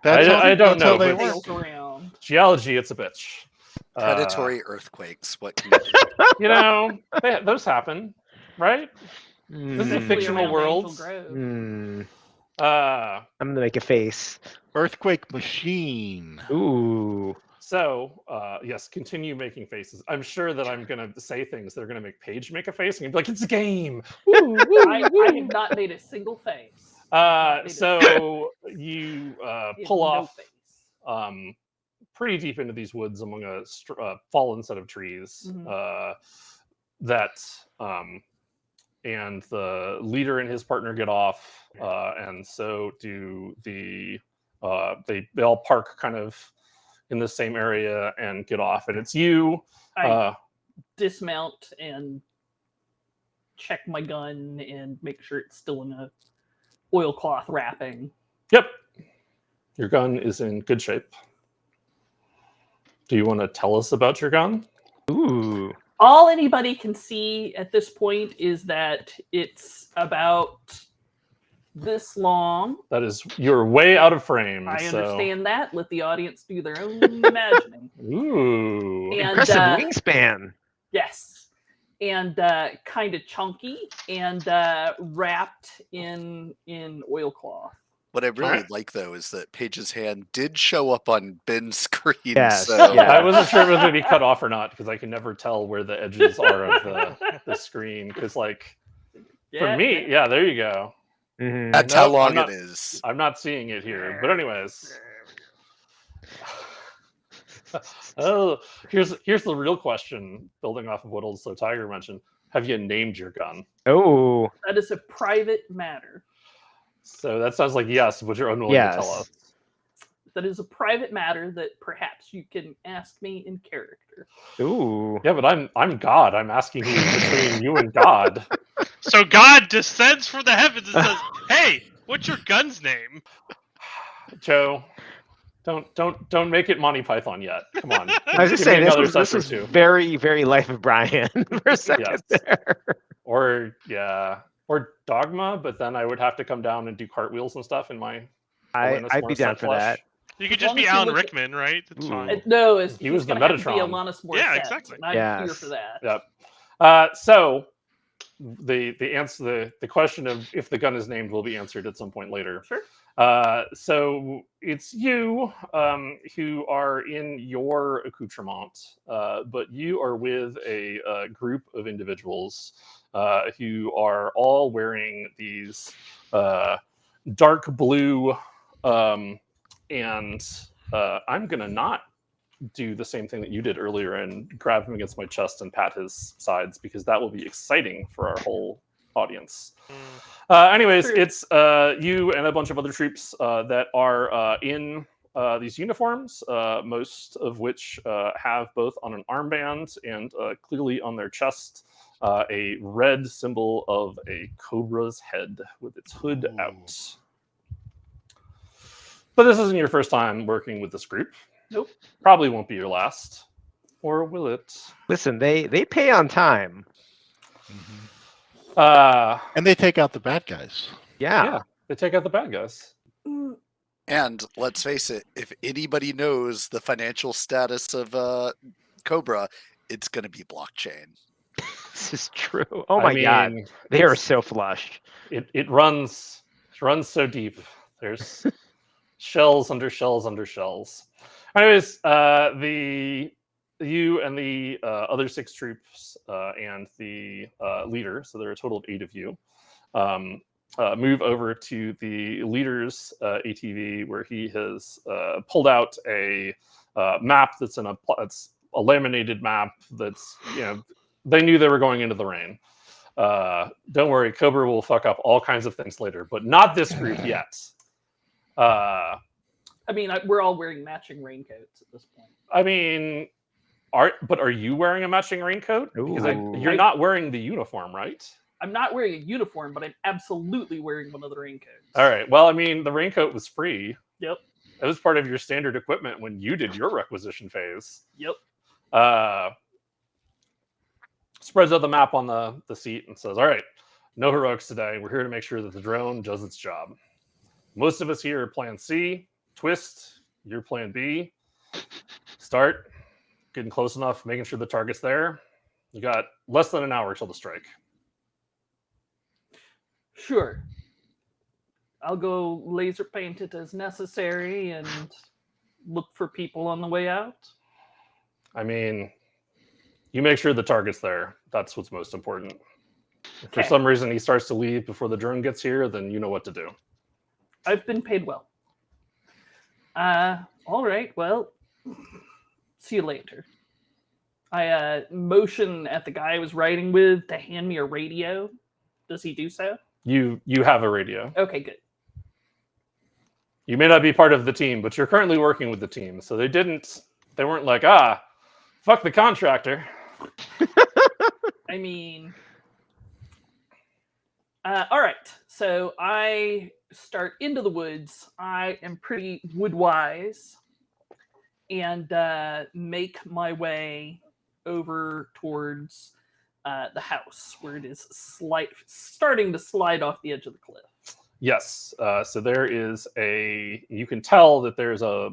I don't know. They But work. geology, it's a bitch. Predatory earthquakes. What can you do? You know, those happen, right? This is a Hmm. fictional world. Hmm. Uh, I'm gonna make a face. Earthquake machine. Ooh. So, yes, continue making faces. I'm sure that I'm going to say things that are going to make Paige make a face and you'd be like, it's a game. Woo, woo, I have not made a single face. So you pull No off face. pretty deep into these woods among a fallen set of trees and the leader and his partner get off, and so do they all park kind of in the same area and get off, and it's you, dismount and check my gun and make sure it's still in a oilcloth wrapping. Yep. Your gun is in good shape. Do you want to tell us about your gun? Ooh. All anybody can see at this point is that it's about this long. That is, you're way out of frame. I so- understand that. Let the audience do their own imagining. Ooh. And, Impressive wingspan. Yes. And kind of chunky and wrapped in oilcloth. What I really Alright. like though is that Paige's hand did show up on Ben's screen. Yes, So yeah. I wasn't sure if it was going to be cut off or not because I can never tell where the edges are of the screen. Because, like, for me, yeah, there you go. Mhm. that's No, how I'm long not- it is. I'm not seeing it here. But anyways. Oh, here's the real question, building off of what Old Slow Tiger mentioned. Have you named your gun? Oh, That is a private matter. So that sounds like yes, but you're unwilling to tell yes. us. That is a private matter that perhaps you can ask me in character. Ooh. Yeah, but I'm God. I'm asking you between you and God. So God descends from the heavens and says, "Hey, what's your gun's name?" Joe, don't make it Monty Python yet. Come on. I was just Give me saying, this another was session or two. very, very Life of Brian for a second Yes. there. Or Dogma, but then I would have to come down and do cartwheels and stuff in my I'd be down Morissette for flesh. that. You could As just long be as you Alan look- Rickman, right? It's Ooh. fine. No, He was the gonna have to be Metatron. Alanis Morissette. Yeah, exactly. And I'm here Yes. for that. Yep. So the answer the question of if the gun is named will be answered at some point later. Sure. So it's you who are in your accoutrement, but you are with a group of individuals who are all wearing these dark blue, and I'm gonna not do the same thing that you did earlier and grab him against my chest and pat his sides because that will be exciting for our whole audience. Anyways, Sure. it's you and a bunch of other troops that are in these uniforms, most of which have both on an armband and clearly on their chest a red symbol of a cobra's head with its hood Ooh. out. But this isn't your first time working with this group. Nope. Probably won't be your last. Or will it? Listen, they pay on time. Mhm. And they take out the bad guys. Yeah. They take out the bad guys. And let's face it, if anybody knows the financial status of Cobra, it's going to be blockchain. This is true. Oh my I god. mean, They are it's- so flush. It runs so deep. There's shells under shells under shells. Anyways, you and the other 6 troops and the leader, so there are a total of 8 of you, move over to the leader's ATV where he has pulled out a map that's it's a laminated map that's, they knew they were going into the rain. Don't worry, Cobra will fuck up all kinds of things later, but not this group yet. I mean, we're all wearing matching raincoats at this point. I mean, are you wearing a matching raincoat? Because Ooh. you're not wearing the uniform, right? I'm not wearing a uniform, but I'm absolutely wearing one of the raincoats. All right. Well, I mean, the raincoat was free. Yep. It was part of your standard equipment when you did your requisition phase. Yep. Spreads out the map on the seat and says, all right, no heroics today. We're here to make sure that the drone does its job. Most of us here are plan C. Twist, you're plan B. Start getting close enough, making sure the target's there. You got less than an hour till the strike. Sure. I'll go laser paint it as necessary and look for people on the way out. I mean, you make sure the target's there. That's what's most important. If for Okay. some reason he starts to leave before the drone gets here, then you know what to do. I've been paid well. All right. Well, see you later. I motion at the guy I was riding with to hand me a radio. Does he do so? You have a radio. Okay, good. You may not be part of the team, but you're currently working with the team. So they weren't like, fuck the contractor. I mean, all right. So I start into the woods. I am pretty wood wise, and make my way over towards the house where it is starting to slide off the edge of the cliff. Yes. So there is you can tell that there's a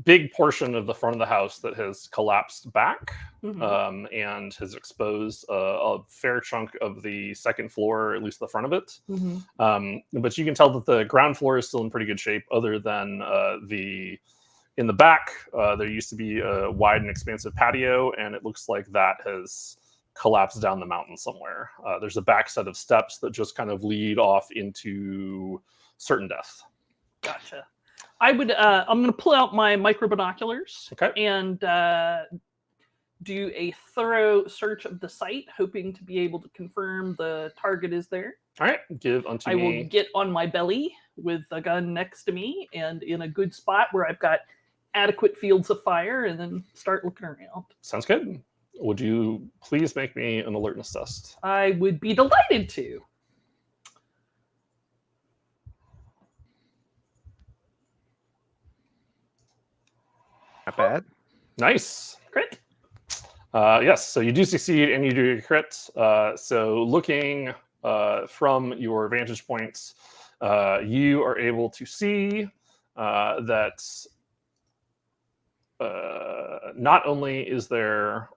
big portion of the front of the house that has collapsed back Mhm. and has exposed a fair chunk of the second floor, at least the front of it. Mhm. But you can tell that the ground floor is still in pretty good shape, other than in the back, there used to be a wide and expansive patio, and it looks like that has collapsed down the mountain somewhere. There's a back set of steps that just kind of lead off into certain death. Gotcha. I'm going to pull out my micro binoculars Okay. and do a thorough search of the site, hoping to be able to confirm the target is there. All right. Give unto I me. will get on my belly with a gun next to me and in a good spot where I've got adequate fields of fire, and then start looking around. Sounds good. Would you please make me an alertness test? I would be delighted to. Not bad. Nice. Crit. Yes, so you do succeed and you do your crit. So looking from your vantage points, you are able to see that not only is there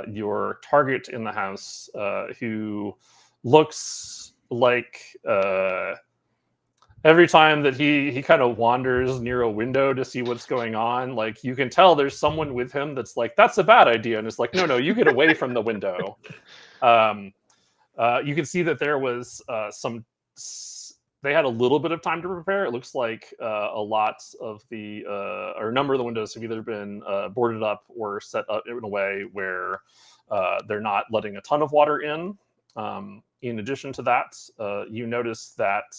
your target in the house who looks like every time that he kind of wanders near a window to see what's going on, like you can tell there's someone with him that's like, that's a bad idea. And it's like, no, you get away from the window. You can see that there was they had a little bit of time to prepare. It looks like a lot of or a number of the windows have either been boarded up or set up in a way where they're not letting a ton of water in. In addition to that, you notice that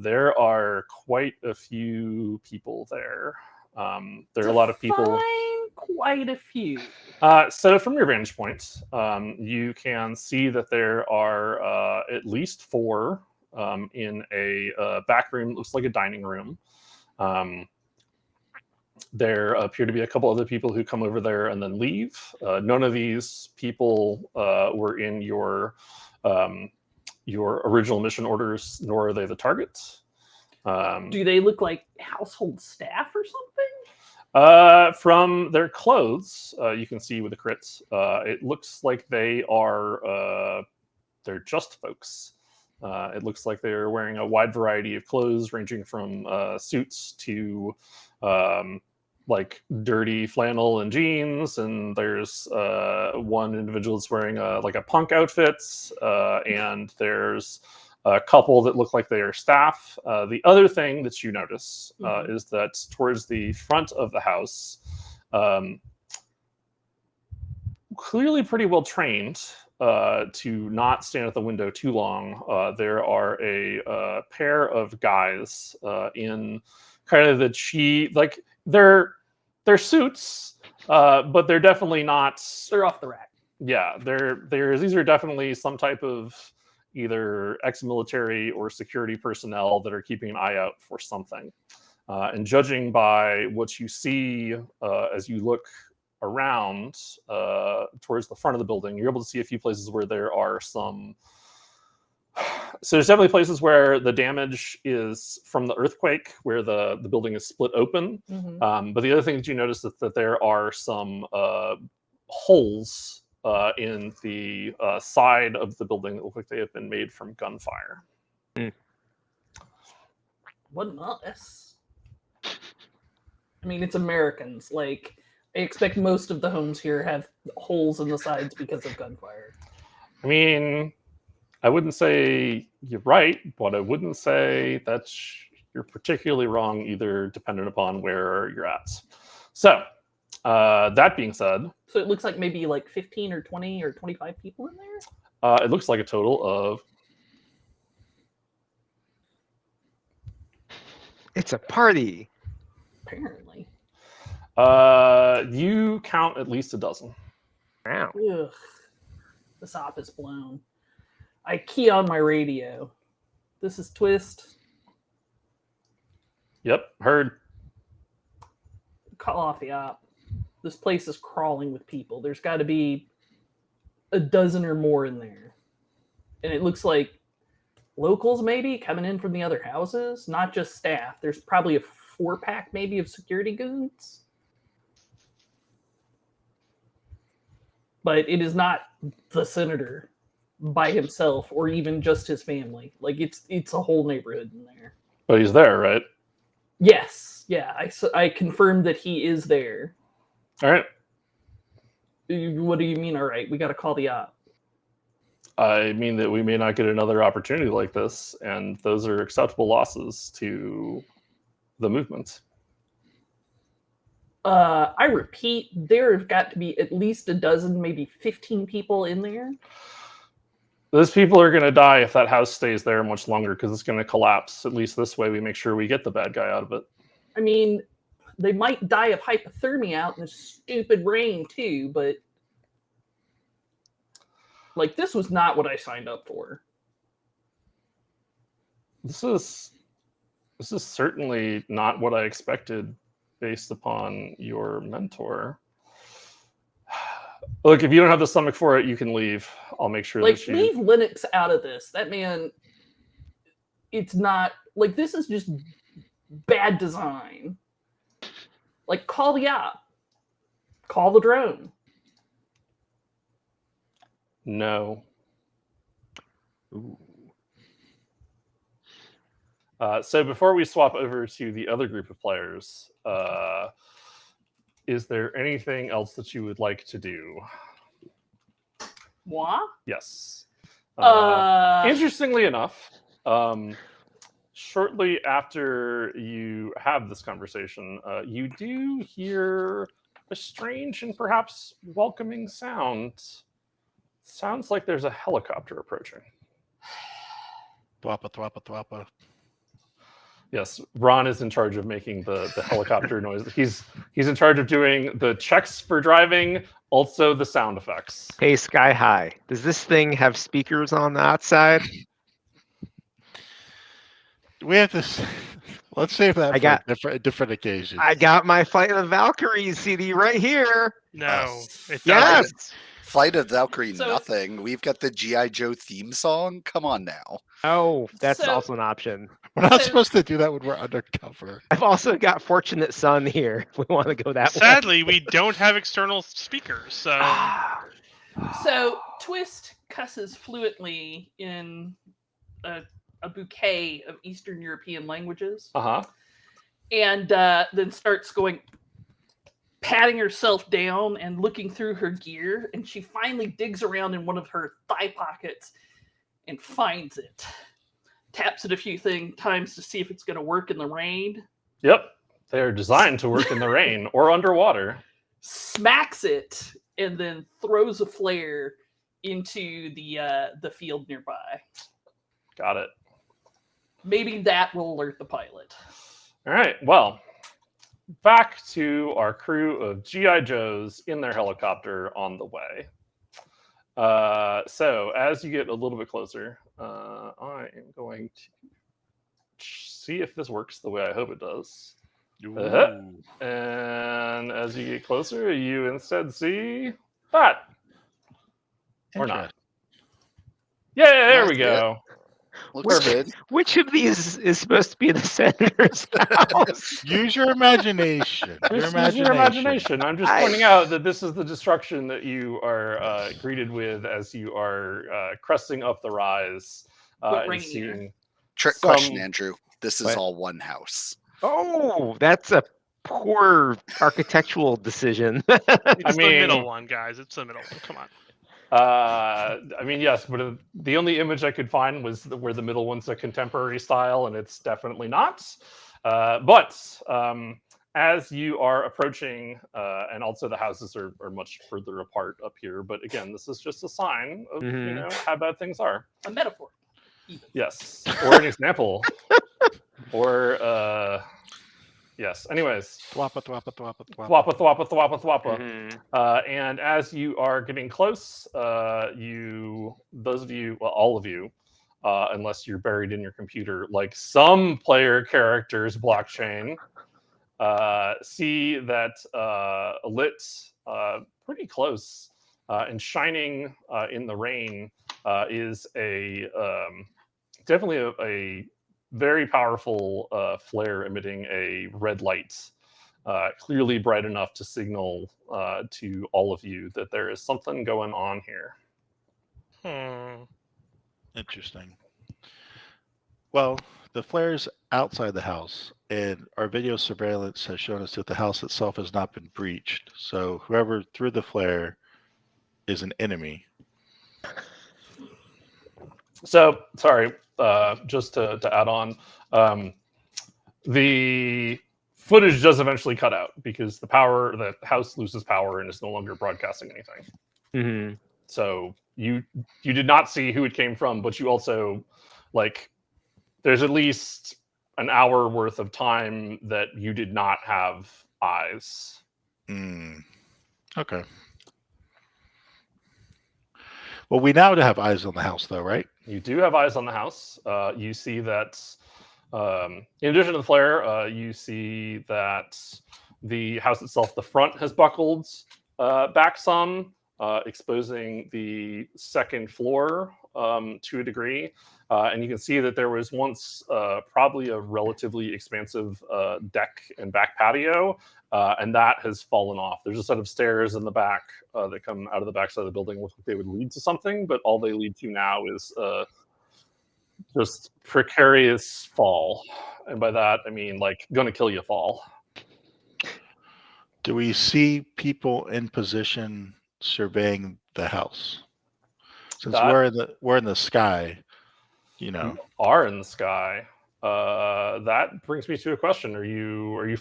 there are quite a few people there. There are a lot of people. Define quite a few. So from your vantage point, you can see that there are at least 4 in a back room. Looks like a dining room. There appear to be a couple other people who come over there and then leave. None of these people were in your original mission orders, nor are they the targets. Do they look like household staff or something? From their clothes, you can see with the crits, it looks like they're just folks. It looks like they're wearing a wide variety of clothes, ranging from suits to like dirty flannel and jeans. And there's one individual that's wearing like a punk outfit, and there's a couple that look like they are staff. The other thing that you notice is that towards the front of the house, clearly pretty well trained to not stand at the window too long, there are a pair of guys in kind of like they're suits, but they're definitely not. They're off the rack. Yeah, these are definitely some type of either ex-military or security personnel that are keeping an eye out for something. And judging by what you see as you look around towards the front of the building, you're able to see a few places where there are some. So there's definitely places where the damage is from the earthquake, where the building is split open. But the other thing that you notice is that there are some holes in the side of the building that look like they have been made from gunfire. What a mess. I mean, it's Americans. Like, I expect most of the homes here have holes in the sides because of gunfire. I mean, I wouldn't say you're right, but I wouldn't say you're particularly wrong either, dependent upon where you're at. So, that being said. So it looks like maybe like 15 or 20 or 25 people in there? It looks like a total of. It's a party. Apparently. You count at least a dozen. Wow. Ugh. This op is blown. I key on my radio. This is Twist. Yep, heard. Call off the op. This place is crawling with people. There's got to be a dozen or more in there. And it looks like locals maybe coming in from the other houses, not just staff. There's probably a 4-pack maybe of security goons. But it is not the senator by himself or even just his family. Like it's a whole neighborhood in there. But he's there, right? Yes. Yeah, I confirmed that he is there. All right. What do you mean, all right? We got to call the op. I mean that we may not get another opportunity like this, and those are acceptable losses to the movement. I repeat, there have got to be at least a dozen, maybe 15 people in there. Those people are going to die if that house stays there much longer because it's going to collapse. At least this way, we make sure we get the bad guy out of it. I mean, they might die of hypothermia out in the stupid rain too, but like this was not what I signed up for. This is certainly not what I expected based upon your mentor. Look, if you don't have the stomach for it, you can leave. I'll make sure Like, that you leave Linux out of this. That man, it's not like this is just bad design. Like, call the op, call the drone. No. Ooh. So before we swap over to the other group of players, is there anything else that you would like to do? Moi? Yes. Uh, Interestingly enough, shortly after you have this conversation, you do hear a strange and perhaps welcoming sound. Sounds like there's a helicopter approaching. Thwappa, thwappa, thwappa. Yes, Ron is in charge of making the helicopter noise. He's in charge of doing the checks for driving, also the sound effects. Hey, Sky High, does this thing have speakers on the outside? We have to. Let's save that I got- for a different occasion. I got my Flight of the Valkyries CD right here. No, it doesn't. Yes. Flight of Valkyrie, So- nothing. We've got the G.I. Joe theme song. Come on now. Oh, that's So- also an option. We're not so- supposed to do that when we're undercover. I've also got Fortunate Son here. If we want to go that way. Sadly, we don't have external speakers, so Ah. So Twist cusses fluently in a bouquet of Eastern European languages, Uh-huh. and then starts going, patting herself down and looking through her gear, and she finally digs around in one of her thigh pockets and finds it. Taps it a few times to see if it's going to work in the rain. Yep. They are designed to work in the rain or underwater. Smacks it and then throws a flare into the field nearby. Got it. Maybe that will alert the pilot. All right. Well, back to our crew of G.I. Joes in their helicopter on the way. So as you get a little bit closer, I am going to see if this works the way I hope it does. Uh-huh. And as you get closer, you instead see that. Or not. Yeah, there we go. Looks Which- good. Which of these is supposed to be the senator's house? Use your imagination. Use your imagination. I'm just pointing out that this is the destruction that you are greeted with as you are cresting up the rise What and rainier? seeing. Trick Some- question, Andrew. This is What? all one house. Oh, that's a poor architectural decision. it's the mean- middle one, guys. It's the middle one. Come on. I mean, yes, but the only image I could find was where the middle one's a contemporary style, and it's definitely not. But as you are approaching, and also the houses are much further apart up here. But again, this is just a sign of Mhm. how bad things are. A metaphor. Even. Yes, or an example, or Yes. Anyways, Thwappa, thwappa, thwappa, thwappa. thwappa, thwappa, thwappa, thwappa. Mhm. And as you are getting close, those of you, well, all of you, unless you're buried in your computer, like some player characters blockchain, see that lit pretty close and shining in the rain is definitely a very powerful flare emitting a red light, clearly bright enough to signal to all of you that there is something going on here. Interesting. Well, the flare's outside the house, and our video surveillance has shown us that the house itself has not been breached. So whoever threw the flare is an enemy. So, sorry, just to add on, the footage does eventually cut out because the house loses power and is no longer broadcasting anything. Mhm. So you did not see who it came from, but you also, like, there's at least an hour worth of time that you did not have eyes. Okay. Well, we now have eyes on the house, though, right? You do have eyes on the house. You see that, in addition to the flare, you see that the house itself, the front has buckled back some, exposing the second floor to a degree. And you can see that there was once probably a relatively expansive deck and back patio, and that has fallen off. There's a set of stairs in the back that come out of the backside of the building. Look like they would lead to something, but all they lead to now is just precarious fall. And by that, I mean, like, gonna kill you fall. Do we see people in position surveying the house? Since we're in the sky, you know. You are in the sky. That brings me to a question: Are you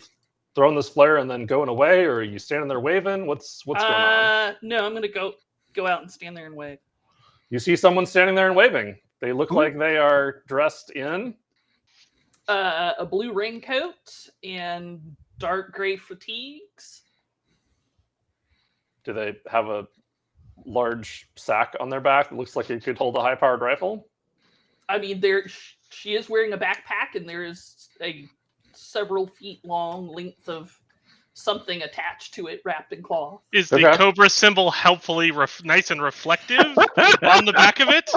throwing this flare and then going away, or are you standing there waving? What's going on? No, I'm gonna go out and stand there and wave. You see someone standing there and waving. They look like they are dressed in A blue raincoat and dark gray fatigues. Do they have a large sack on their back that looks like it could hold a high-powered rifle? I mean, she is wearing a backpack, and there is a several feet long length of something attached to it, wrapped in cloth. Is the Okay. Cobra symbol helpfully nice and reflective on the back of it?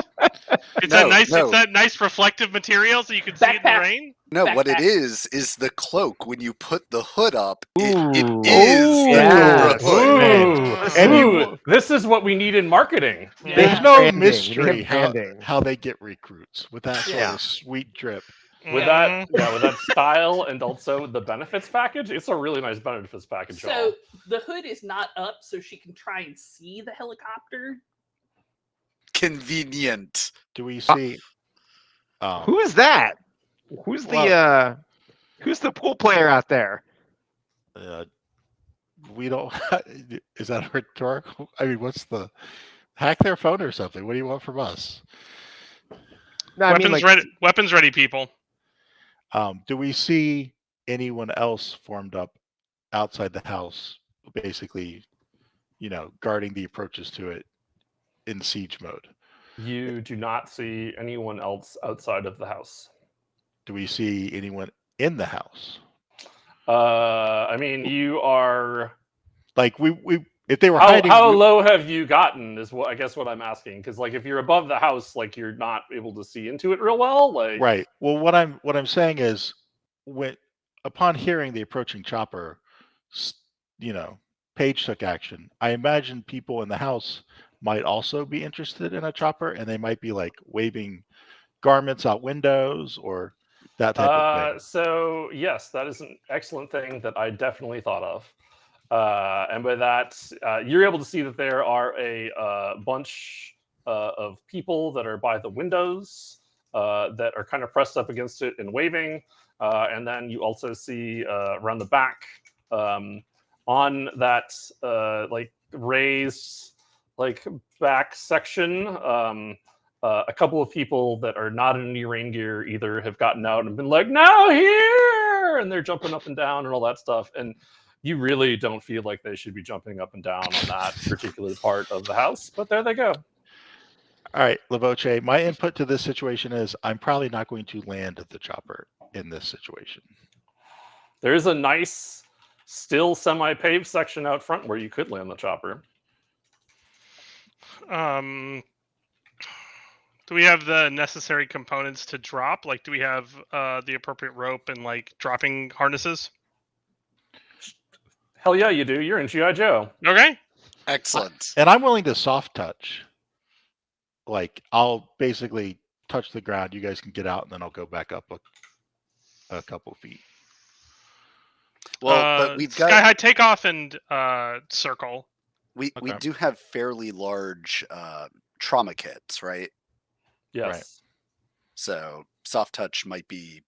It's No, it's no. that nice reflective material so you can see it in the Backpack. rain. No, what it Backpack. is the cloak. When you put the hood up, it Ooh. is the Yes. Cobra hood. Ooh. And Ooh. this is what we need in marketing. Yeah. There's Yeah. no Branding. They mystery have branding. how they get recruits with that sort Yeah. of sweet drip. With Mhm. that style and also the benefits package, it's a really nice benefits package. So y'all. the hood is not up, so she can try and see the helicopter. Convenient. Do we see? Who is that? Who's the pool player out there? We don't. Is that rhetorical? I mean, what's the hack their phone or something? What do you want from us? No, I mean, like, Weapons ready, people. Do we see anyone else formed up outside the house, basically, guarding the approaches to it in siege mode? You do not see anyone else outside of the house. Do we see anyone in the house? I mean, you are. Like we if they were hiding. How low have you gotten? Is what I guess what I'm asking. Because like if you're above the house, like you're not able to see into it real well. Like Right. Well, what I'm saying is, upon hearing the approaching chopper, Paige took action. I imagine people in the house might also be interested in a chopper, and they might be like waving garments out windows or that type of thing. So yes, that is an excellent thing that I definitely thought of. And by that, you're able to see that there are a bunch of people that are by the windows that are kind of pressed up against it and waving. And then you also see around the back on that like raised like back section, a couple of people that are not in any rain gear either have gotten out and been like, "Now here!" and they're jumping up and down and all that stuff, and you really don't feel like they should be jumping up and down on that particular part of the house, but there they go. All right, Lavoche, my input to this situation is I'm probably not going to land the chopper in this situation. There's a nice, still semi-paved section out front where you could land the chopper. Do we have the necessary components to drop? Like, do we have the appropriate rope and like dropping harnesses? Hell yeah, you do. You're in G.I. Joe. Okay. Excellent. And I'm willing to soft touch. Like, I'll basically touch the ground. You guys can get out, and then I'll go back up a couple feet. Well, but we've got Sky High takeoff and circle. we Okay. do have fairly large trauma kits, right? Yes. Right. So soft touch might be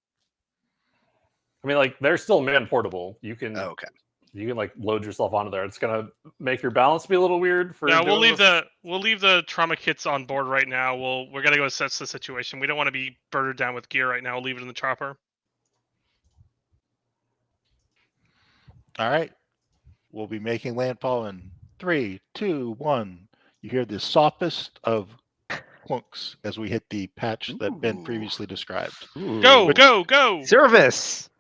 I mean, like, they're still man-portable. You can okay. you can like load yourself onto there. It's gonna make your balance be a little weird for. Yeah, we'll doing leave this. the trauma kits on board right now. We're gonna go assess the situation. We don't want to be burdened down with gear right now. We'll leave it in the chopper. All right. We'll be making landfall in 3, 2, 1. You hear the softest of clunks as we hit the patch that Ben Ooh. previously described. Go, go, go! Service.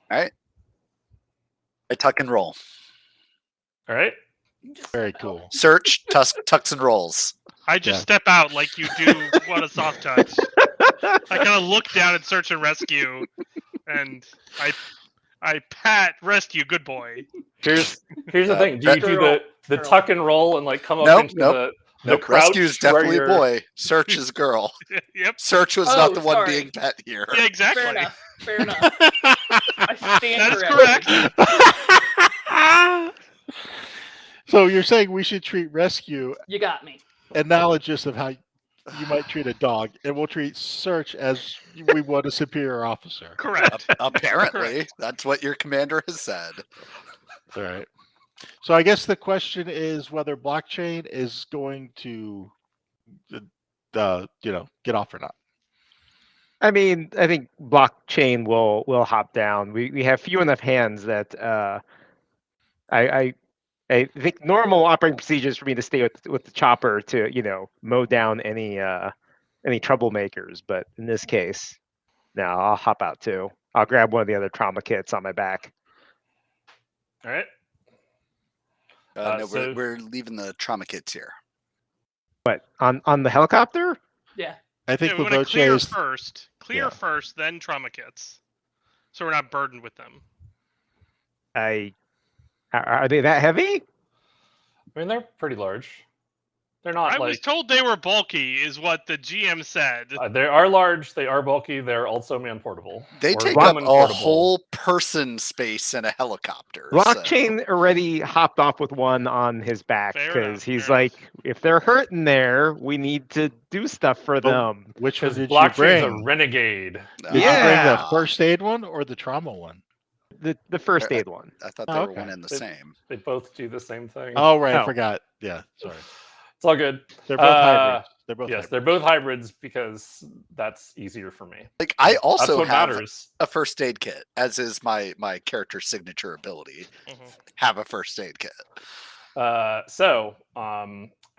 All right. I tuck and roll. All right. Very cool. Search, tucks and rolls. I just Yeah. step out like you do on a soft touch. I kind of look down at search and rescue, and I pat rescue, good boy. Here's the thing. Do you do Girl. the Girl. tuck and roll and like come up Nope, into nope. the Nope. crouch Rescue's where definitely you're- boy. Search is girl. Yep. Search was Oh, not the one sorry. being pet here. Yeah, exactly. Fair enough. Fair enough. I stand That is corrected. correct. So you're saying we should treat rescue You got me. analogous of how you might treat a dog, and we'll treat search as we would a superior officer. Correct. Apparently, that's what your commander has said. All right. So I guess the question is whether blockchain is going to, get off or not. I mean, I think blockchain will hop down. We have few enough hands that I think normal operating procedures for me to stay with the chopper to mow down any troublemakers. But in this case, no, I'll hop out too. I'll grab one of the other trauma kits on my back. All right. No, So- we're leaving the trauma kits here. But on the helicopter, Yeah. I think Yeah, we want to Lavoche clear is first. Clear Yeah. first, then trauma kits. So we're not burdened with them. are they that heavy? I mean, they're pretty large. They're not I like was told they were bulky, is what the GM said. they are large. They are bulky. They're also man-portable. They or take up a woman-portable. whole person space in a helicopter. so- Blockchain already hopped off with one on his back Fair because enough, he's fair like, if they're hurting there, we need to do stuff for But- them. which one Because did you blockchain's a bring? renegade. Did you bring Yeah. the first aid one or the trauma one? The first aid one. I thought they Oh, were okay. one and the They- same. They both do the same thing. Oh, right. I Oh. forgot. Yeah, sorry. It's all good. They're both hybrids. They're both Yes, hybrids. they're both hybrids because that's easier for me. Like I That's also what have matters. a first aid kit, as is my character signature ability. Mhm. Have a first aid kit.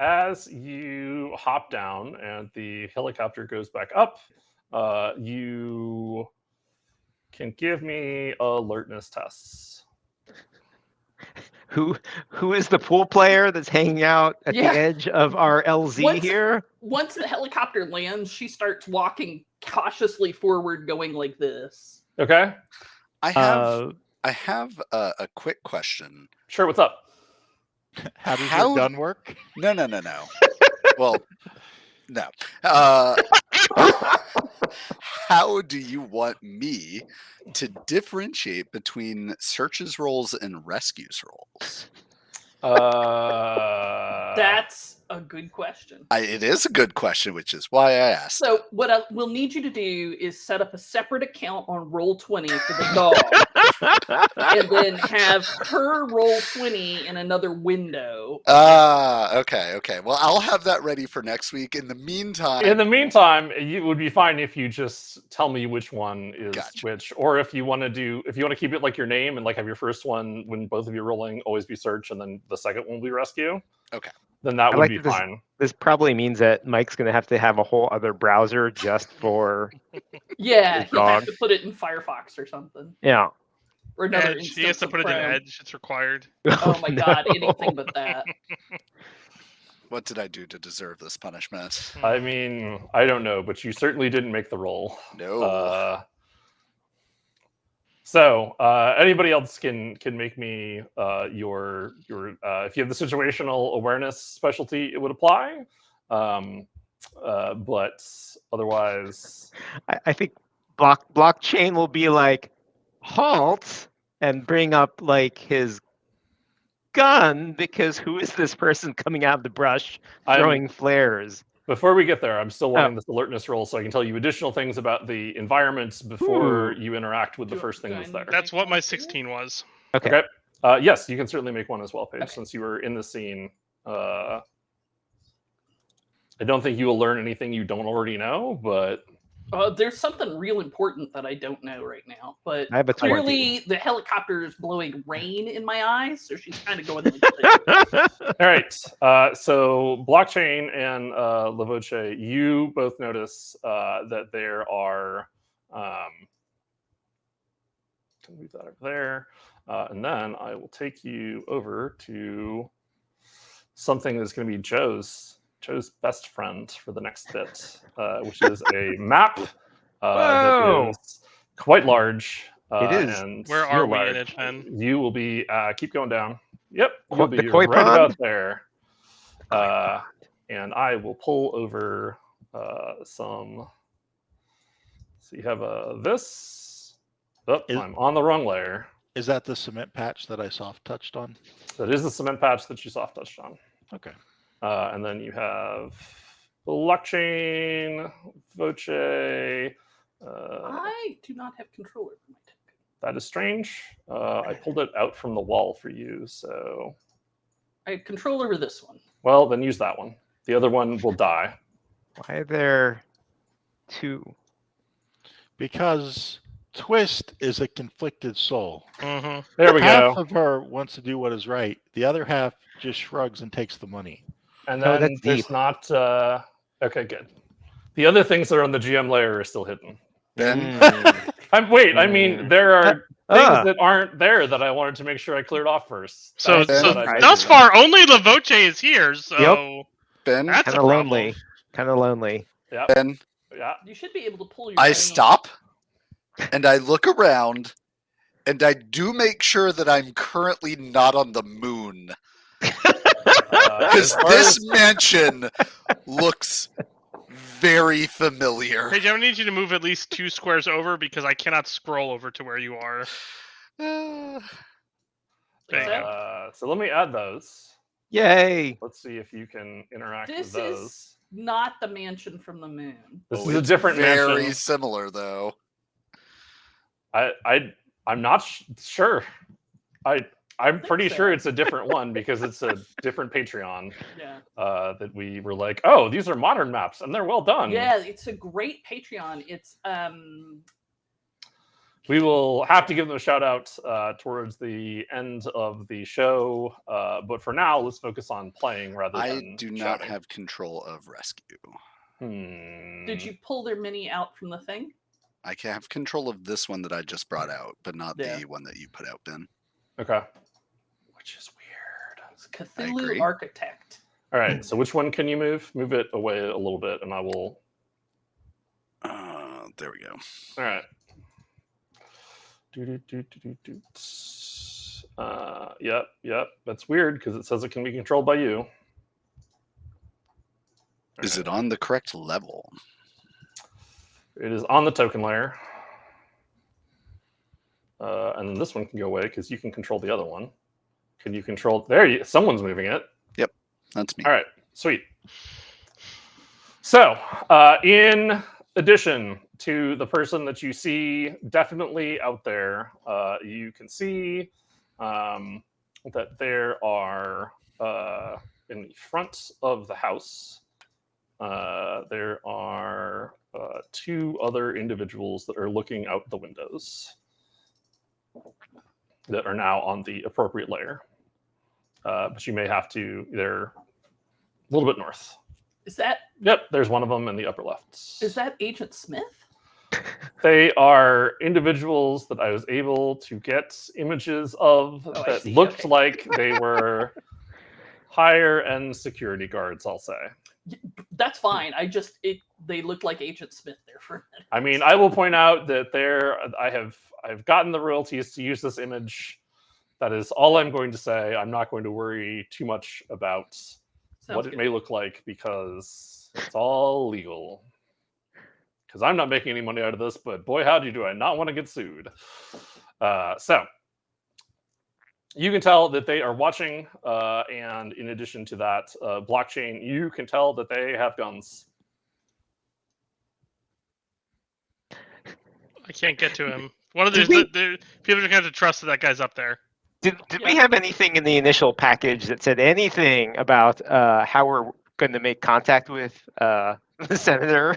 As you hop down and the helicopter goes back up, you can give me alertness tests. Who is the pool player that's hanging out at Yeah. the edge of our LZ Once- here? Once the helicopter lands, she starts walking cautiously forward, going like this. Okay, I have a quick question. sure. What's up? How does How- your gun work? No. Well, no. How do you want me to differentiate between searches rolls and rescues rolls? That's a good question. It is a good question, which is why I asked. So what we'll need you to do is set up a separate account on Roll20 for the dog. and then have her roll 20 in another window. Okay. Well, I'll have that ready for next week. In the meantime, it would be fine if you just tell me which one is Gotcha. which, or if you want to keep it like your name and like have your first one when both of you are rolling always be search, and then the second one will be rescue. Okay. Then that I would like be this- fine. This probably means that Mike's going to have a whole other browser just for Yeah, His he'll have dog. to put it in Firefox or something. yeah. Or another Edge. He has instance to of put it in Chrome. Edge. It's required. Oh my no. god, anything but that. what did I do to deserve this punishment? I mean, I don't know, but you certainly didn't make the roll. No. So anybody else can make me your if you have the situational awareness specialty, it would apply. But otherwise, I think blockchain will be like halt and bring up like his gun, because who is this person coming out of the brush throwing flares? before we get there, I'm still wanting this alertness roll so I can tell you additional things about the environment before you interact with the first thing that's there. That's what my 16 was. Okay. Yes, you can certainly make one as well, Paige, Okay. since you were in the scene. I don't think you will learn anything you don't already know, but There's something real important that I don't know right now, but I have a 20. clearly the helicopter is blowing rain in my eyes, so she's kind of going like this. all right. So blockchain and Lavoce, you both notice that there are. Can move that over there, and then I will take you over to something that's going to be Joe's best friend for the next bit, which is a map that is quite large. It is. And Where are we in it, then? You will be keep going down. Yep, you'll The be koi right pond? about there. And I will pull over some. So you have this. Oh, I'm on the wrong layer. Is that the cement patch that I soft touched on? That is the cement patch that you soft touched on. Okay. And then you have blockchain, Voce. I do not have control over my token. That is strange. I pulled it out from the wall for you, so. I have control over this one. Well, then use that one. The other one will die. Why are there two? Because Twist is a conflicted soul. Mm-hmm. There we Half go. of her wants to do what is right. The other half just shrugs and takes the money. And Oh, then that's there's deep. not. Okay, good. The other things that are on the GM layer are still hidden. Ben, I mean, there are things Ah. that aren't there that I wanted to make sure I cleared off first. So, That's so what I thus did. far, only Lavoce is here. So Ben, that's Kind a of problem. lonely. Kind of lonely. Ben, Yeah. You should be able to pull your. I brain. stop and I look around and I do make sure that I'm currently not on the moon. as Because far this as- mansion looks very familiar. Paige, I need you to move at least 2 squares over because I cannot scroll over to where you are. There you go. So let me add those. Yay! Let's see if you can interact This with those. is not the mansion from the moon. This Oh, is a it's different very mansion. similar, though. I'm not sure. I'm pretty so. sure it's a different one because it's a different Patreon Yeah. that we were like, oh, these are modern maps and they're well done. Yeah, it's a great Patreon. It's We will have to give them a shout out towards the end of the show. But for now, let's focus on playing rather I than do not shouting. have control of rescue. did you pull their mini out from the thing? I can have control of this one that I just brought out, but not Yeah. the one that you put out, Ben. Okay. Which is weird. It's I Cthulhu agree. Architect. All right. So which one can you move? Move it away a little bit, and I will. There we go. All right. Yep. That's weird because it says it can be controlled by you. Is it on the correct level? It is on the token layer. And then this one can go away because you can control the other one. Can you control? Someone's moving it. That's me. All right, sweet. So, in addition to the person that you see definitely out there, you can see that there are in the front of the house, there are 2 other individuals that are looking out the windows that are now on the appropriate layer. But you may have to, they're a little bit north. Is that Yep, there's one of them in the upper left. is that Agent Smith? They are individuals that I was able to get images of Oh, I that see, looked okay. like they were higher end security guards, I'll say. That's fine. They look like Agent Smith there for a minute. I mean, I will point out that I've gotten the royalties to use this image. That is all I'm going to say. I'm not going to worry too much about what it good. may look like because it's all legal. Because I'm not making any money out of this, but boy, howdy, do I not want to get sued. So you can tell that they are watching, and in addition to that, blockchain, you can tell that they have guns. I can't get to him. One of Did these, we- people are going to have to trust that that guy's up there. Did we have anything in the initial package that said anything about how we're going to make contact with the senator?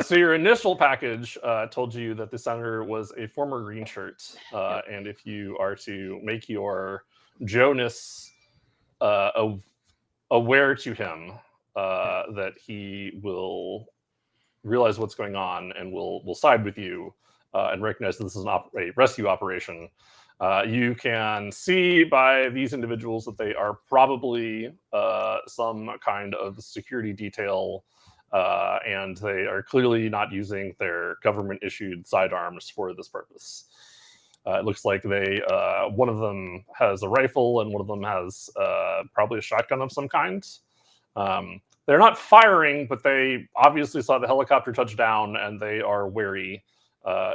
So your initial package told you that the senator was a former green shirt, and if you are to make your Jonas aware to him, that he will realize what's going on and will side with you and recognize that this is a rescue operation. You can see by these individuals that they are probably some kind of security detail. And they are clearly not using their government-issued sidearms for this purpose. It looks like one of them has a rifle and one of them has probably a shotgun of some kind. They're not firing, but they obviously saw the helicopter touch down and they are wary.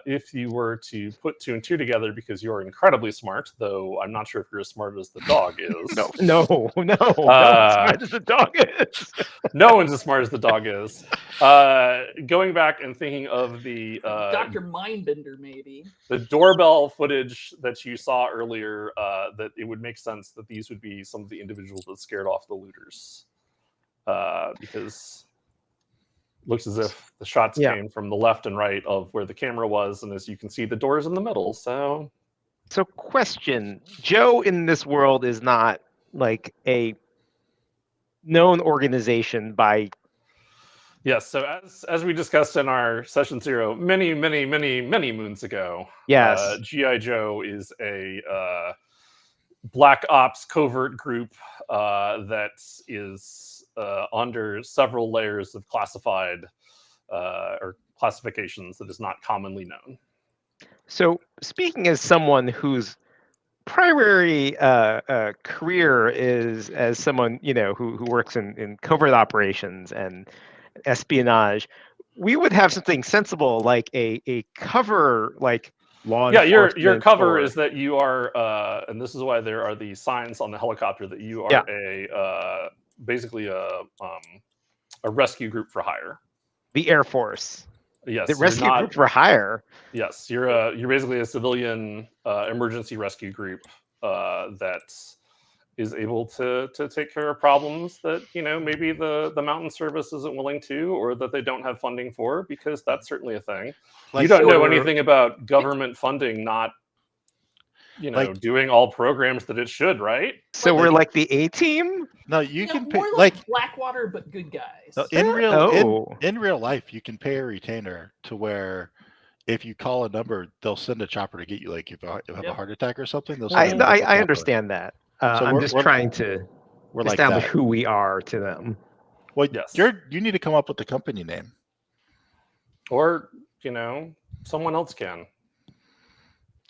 If you were to put 2 and 2 together, because you're incredibly smart, though I'm not sure if you're as smart as the dog is. No, as smart as the dog is. No one's as smart as the dog is. Going back and thinking of the Dr. Mindbender, maybe. the doorbell footage that you saw earlier, that it would make sense that these would be some of the individuals that scared off the looters, because it looks as if the shots came from the left and right of where the camera was, and as you can see, the door's in the middle. So question: Joe in this world is not like a known organization by. Yes. So as we discussed in our session 0 many moons ago, Yes. G.I. Joe is a black ops covert group that is under several layers of classified or classifications that is not commonly known. So speaking as someone whose primary career is as someone who works in covert operations and espionage, we would have something sensible like a cover, like law enforcement. Yeah, your cover is that you are, and this is why there are the signs on the helicopter that you are basically a rescue group for hire. The Air Force. Yes, the rescue group for hire. Yes, you're basically a civilian emergency rescue group that is able to take care of problems that maybe the mountain service isn't willing to, or that they don't have funding for, because that's certainly a thing. You don't know anything about government funding not doing all programs that it should, right? So we're like the A team. No, you can pay more like Blackwater, but good guys. in real life. You can pay a retainer to where if you call a number, they'll send a chopper to get you. Like if you have a heart attack or something, they'll send I understand that. So I'm just trying to establish who we are to them. Well, yes, you need to come up with the company name, or someone else can.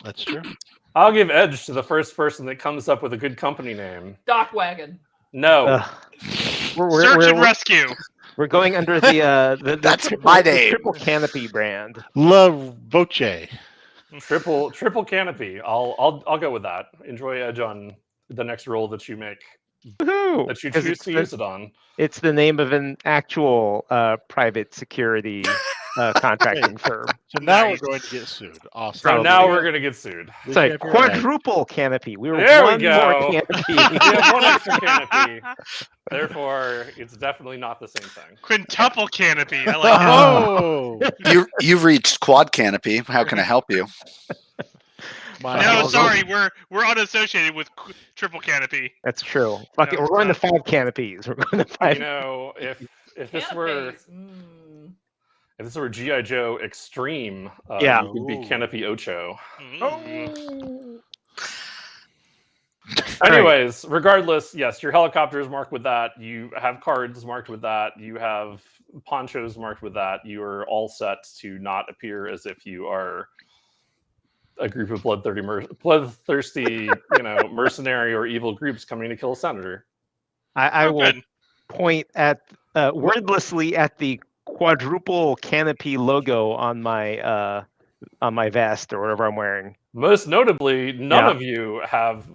That's true. I'll give edge to the first person that comes up with a good company name. Dock Wagon. No. Search and Rescue. We're going under the That's my name. Triple Canopy brand. La Voce. Triple Canopy. I'll go with that. Enjoy edge on the next roll that you make. Woohoo! That you choose to use it on. It's the name of an actual private security contracting firm. So now Nice. we're going to get sued. Awesome. So Probably. now we're going to get sued. It's like Whichever way. quadruple canopy. We were There we one more go. canopy. We have one extra canopy. Therefore, it's definitely not the same thing. Quintuple canopy. I like it. Oh, You've reached quad canopy. How can I help you? my No, apologies. sorry, we're unassociated with triple canopy. That's true. Fuck it. No, We're going to it's 5 canopies. We're going to 5. You know, if this were Canopies. if this were GI Joe Extreme, Yeah. it would be Canopy Ocho. Mm. Anyways, regardless, yes, your helicopter is marked with that. You have cards marked with that. You have ponchos marked with that. You are all set to not appear as if you are a group of bloodthirsty, mercenary or evil groups coming to kill a senator. I Oh, will good. point at wordlessly at the quadruple canopy logo on my vest or whatever I'm wearing. Most notably, none Yeah. of you have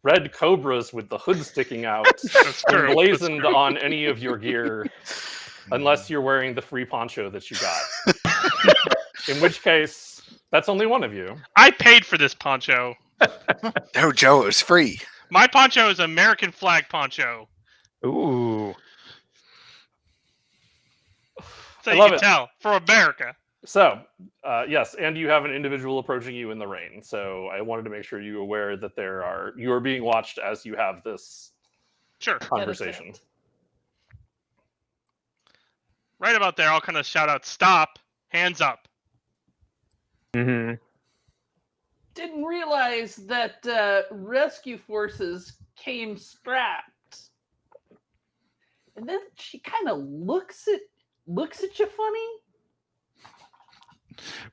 red cobras with the hood sticking out That's true. emblazoned on any of your gear, unless you're wearing the free poncho that you got. In which case, that's only one of you. I paid for this poncho. No, Joe, it was free. My poncho is American flag poncho. Ooh. So I you love can it. tell for America. So, yes, and you have an individual approaching you in the rain. So I wanted to make sure you're aware that you are being watched as you have this Sure. conversation. Right about there, I'll kind of shout out, "Stop! Hands up!" Mm-hmm. Didn't realize that rescue forces came strapped. And then she kind of looks at you funny.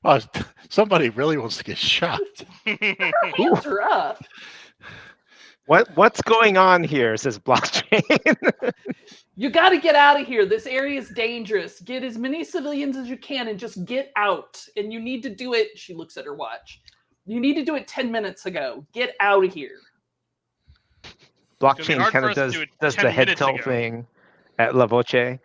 Well, somebody really wants to get shot. Hands are up. What's going on here? Says blockchain. You got to get out of here. This area is dangerous. Get as many civilians as you can and just get out. And you need to do it. She looks at her watch. You need to do it 10 minutes ago. Get out of here. Blockchain hard kind for of us to do it does 10 the head minutes tilt ago. thing at La Voce.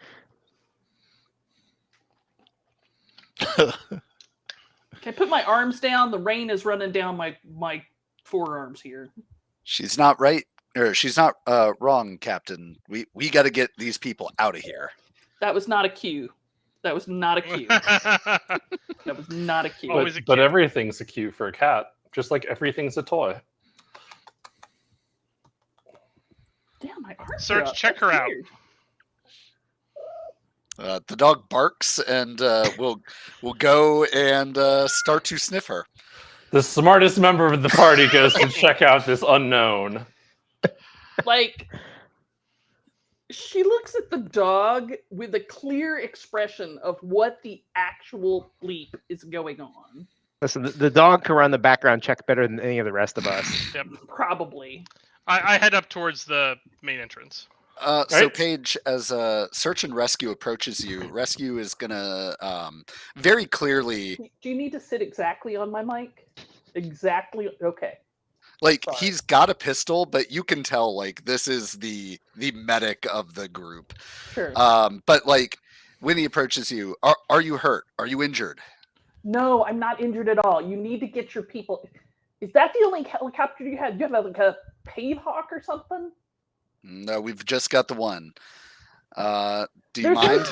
Okay, put my arms down. The rain is running down my forearms here. She's not right, or she's not wrong, Captain. We got to get these people out of here. That was not a cue. That was not a cue. That was not a cue. Always a But cute. everything's a cue for a cat, just like everything's a toy. Damn, my arms Search, are up. check That's her out. weird. The dog barks, and we'll go and start to sniff her. The smartest member of the party goes to check out this unknown. Like, she looks at the dog with a clear expression of what the actual bleep is going on. Listen, the dog can run the background check better than any of the rest of us. Probably. I head up towards the main entrance. So, Right. Paige, as search and rescue approaches you, rescue is gonna very clearly, Do you need to sit exactly on my mic? Exactly. Okay. like, Sorry. he's got a pistol, but you can tell, like, this is the medic of the group. Sure. But like, when he approaches you, are you hurt? Are you injured? No, I'm not injured at all. You need to get your people. Is that the only helicopter you have? Do you have like a Pavehawk or something? No, we've just got the one. Do you mind?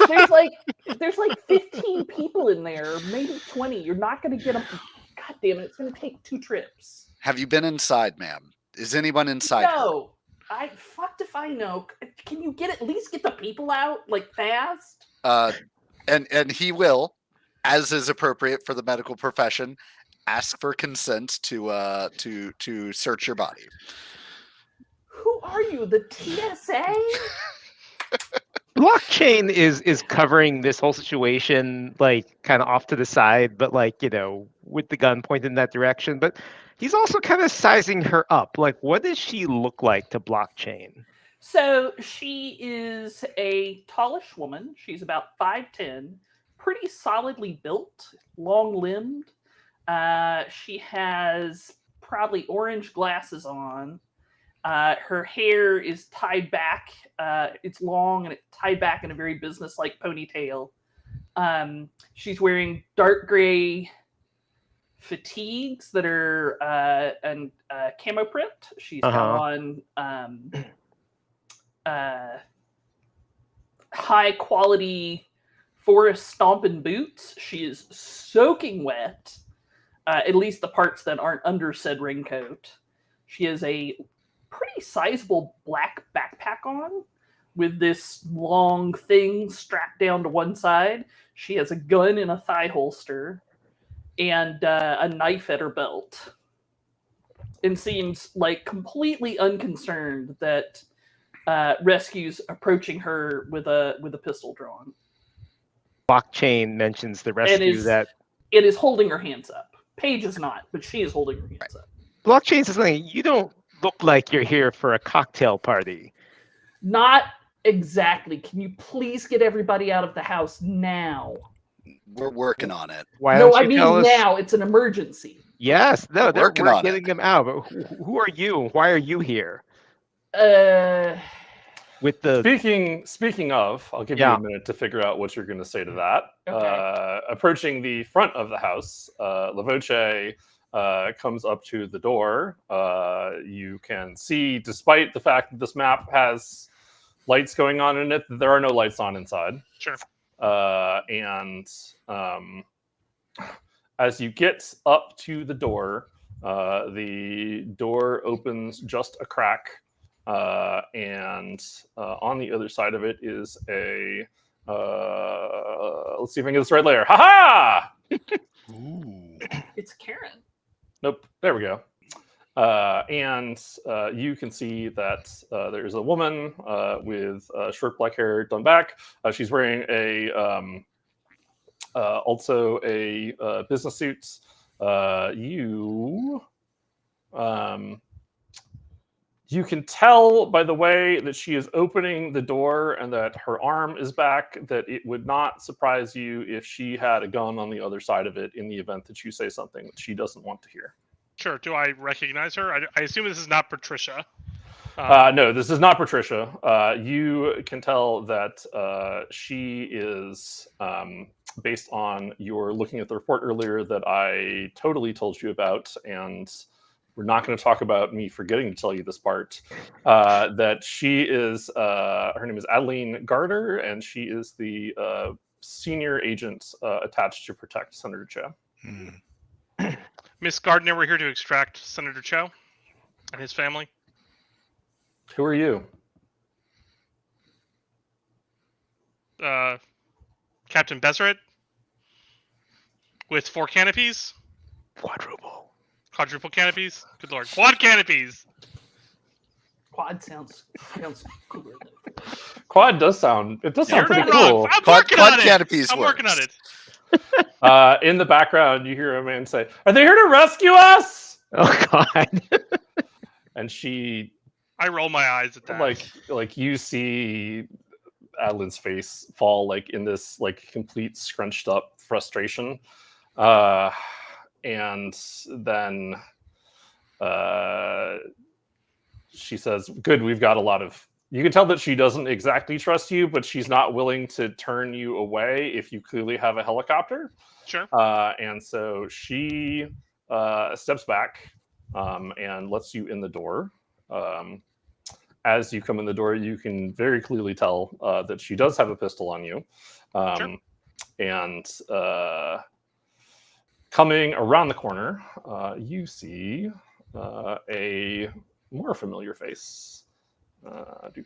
There's like 15 people in there, maybe 20. You're not going to get them. God damn it! It's going to take 2 trips. Have you been inside, ma'am? Is anyone inside her? No, I fucked if I know. Can you at least get the people out like fast? And he will, as is appropriate for the medical profession, ask for consent to search your body. Who are you? The TSA? Blockchain is covering this whole situation, like, kind of off to the side, but, like, with the gun pointed in that direction. But he's also kind of sizing her up. Like, what does she look like to Blockchain? So she is a tallish woman. She's about 5'10", pretty solidly built, long-limbed. She has probably orange glasses on. Her hair is tied back. It's long and it's tied back in a very business-like ponytail. She's wearing dark gray fatigues that are and camo print. She's got on high quality forest stomping boots. She is soaking wet, at least the parts that aren't under said raincoat. She has a pretty sizable black backpack on with this long thing strapped down to one side. She has a gun in a thigh holster and a knife at her belt, and seems like completely unconcerned that rescue's approaching her with a pistol drawn. Blockchain mentions the rescue that it is holding her hands up. Paige is not, but she is holding her hands up. Blockchain says something. You don't look like you're here for a cocktail party. Not exactly. Can you please get everybody out of the house now? We're working on it. Why No, don't I you mean tell us? now. It's an emergency. Yes, no, they're Working on getting them out. But who are you? Why are you here? With the Speaking of, I'll give you a minute to figure out what you're going to say to that. Okay. Approaching the front of the house, Lavoche comes up to the door. You can see, despite the fact that this map has lights going on in it, there are no lights on inside. Sure. And as you get up to the door opens just a crack. And on the other side of it is a let's see if I can get this right layer. Ha Ooh. It's Karen. Nope. There we go. And you can see that there's a woman with short black hair done back. She's wearing also a business suit. You can tell by the way that she is opening the door and that her arm is back that it would not surprise you if she had a gun on the other side of it in the event that you say something that she doesn't want to hear. Sure. Do I recognize her? I assume this is not Patricia. No, this is not Patricia. You can tell that she is, based on your looking at the report earlier that I totally told you about, and we're not going to talk about me forgetting to tell you this part, that she is, her name is Adeline Garter, and she is the senior agent attached to protect Senator Cho. Miss Gardner, we're here to extract Senator Cho and his family. Who are you? Captain Bezeret with 4 canopies. Quadruple canopies. Good lord. Quad canopies. Quad sounds cooler. Quad does sound. It does sound You're pretty not wrong. cool. I'm Quad working on it. canopies I'm working on it. In the background, you hear a man say, "Are they here to rescue us?" Oh God! And she, I roll my eyes at that. like you see Adeline's face fall like in this like complete scrunched up frustration, and then she says, "Good, we've got a lot of." You can tell that she doesn't exactly trust you, but she's not willing to turn you away if you clearly have a helicopter. Sure. And so she steps back and lets you in the door. As you come in the door, you can very clearly tell that she does have a pistol on you. Sure. And coming around the corner, you see a more familiar face. Let me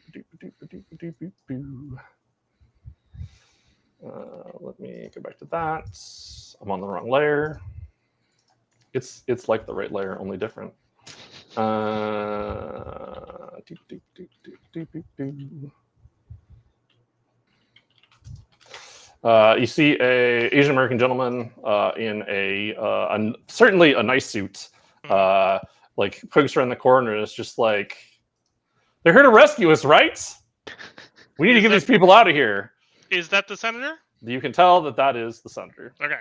go back to that. I'm on the wrong layer. It's like the right layer, only different. You see a Asian American gentleman in a certainly a nice suit. Like pokes around the corner and is just like, "They're here to rescue us, right? We need to get these people out of here." Is that the senator? You can tell that that is the senator. Okay.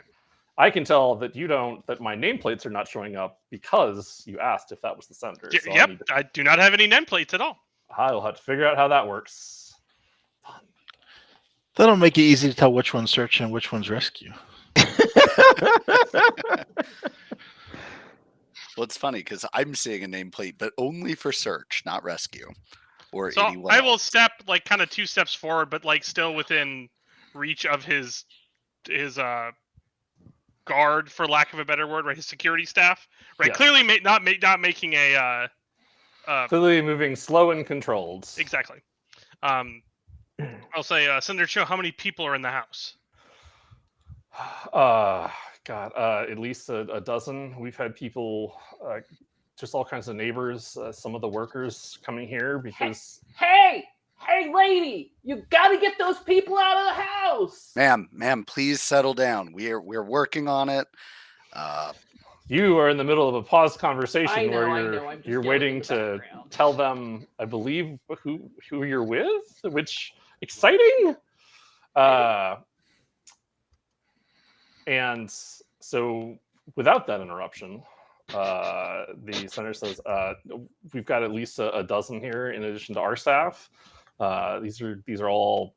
I can tell that you don't, that my nameplates are not showing up because you asked if that was the senator. So Yep. I do not have any nameplates at all. I'll have to figure out how that works. That'll make it easy to tell which one's search and which one's rescue. Well, it's funny because I'm seeing a nameplate, but only for search, not rescue or So anyone I will else. step like kind of 2 steps forward, but like still within reach of his guard, for lack of a better word, right? His security staff, right? Yes. Clearly, not making a Clearly moving slow and controlled. exactly. I'll say, Senator Cho, how many people are in the house? God, at least a dozen. We've had people, just all kinds of neighbors, some of the workers coming here because Hey, lady, you gotta get those people out of the house. Ma'am, please settle down. We're working on it. you are in the middle of a paused conversation I know, where I you're know, I'm just you're yelling in waiting the to background. tell them, I believe, who you're with, which exciting. And so, without that interruption, the senator says, "We've got at least a dozen here, in addition to our staff. These are all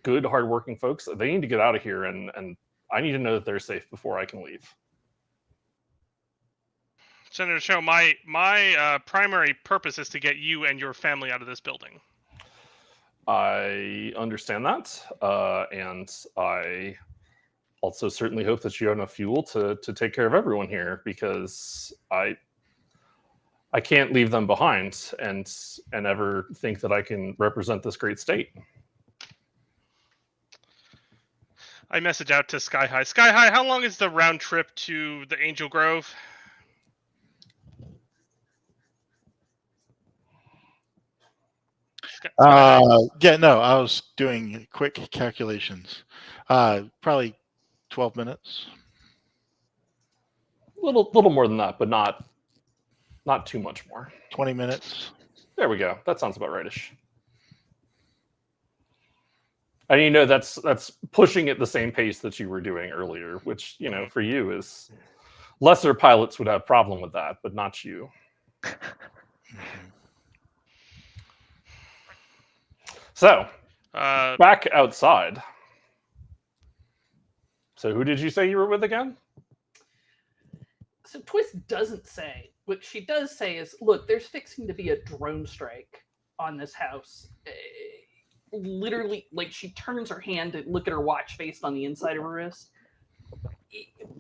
good, hardworking folks. They need to get out of here, and I need to know that they're safe before I can leave." Senator Cho, my primary purpose is to get you and your family out of this building. I understand that, and I also certainly hope that you have enough fuel to take care of everyone here, because I can't leave them behind and ever think that I can represent this great state. I message out to Sky High. Sky High, how long is the round trip to the Angel Grove? Yeah, no, I was doing quick calculations. Probably 12 minutes. Little more than that, but not too much more. 20 minutes. There we go. That sounds about rightish. And you know that's pushing at the same pace that you were doing earlier, which, you know, for you is lesser pilots would have problem with that, but not you. So, back outside. So who did you say you were with again? So Twist doesn't say. What she does say is, look, there's fixing to be a drone strike on this house. Literally, like, she turns her hand to look at her watch face on the inside of her wrist.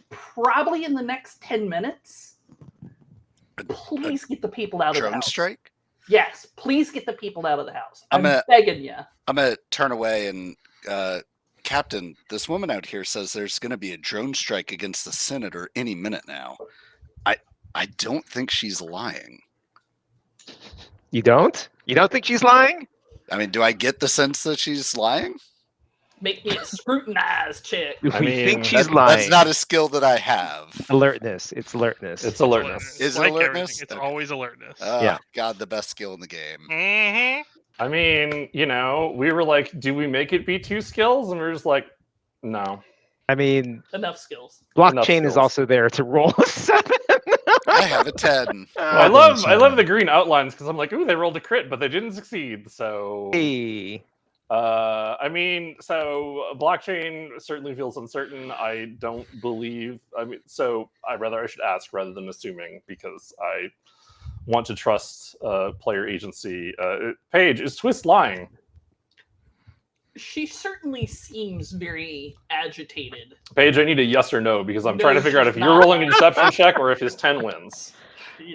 Probably in the next 10 minutes. Please get the people out of the Drone house. strike? Yes, please get the people out of the house. I'm I'm begging you. I'm gonna turn away and Captain, this woman out here says there's gonna be a drone strike against the senator any minute now. I don't think she's lying. You don't? You don't think she's lying? I mean, do I get the sense that she's lying? Make me a scrutinized check. If I we mean, think she's lying, That's not a skill that I have. alertness. It's alertness. It's alertness. Is it like alertness? everything, it's Okay. always alertness. Yeah. God, the best skill in the game. Mm-hmm. I mean, you know, we were like, do we make it be 2 skills? And we are just like, no. I mean, Enough skills. blockchain is skills. also there to roll a 7. I have a 10. I love the green outlines because I'm like, ooh, they rolled a crit, but they didn't succeed. So, Hey. I mean, so blockchain certainly feels uncertain. I don't believe. I mean, so I should ask rather than assuming, because I want to trust player agency. Paige, is Twist lying? She certainly seems very agitated. Paige, I need a yes or no, because I'm No, trying to figure out she's if you're not rolling a lying. deception check or if his 10 wins.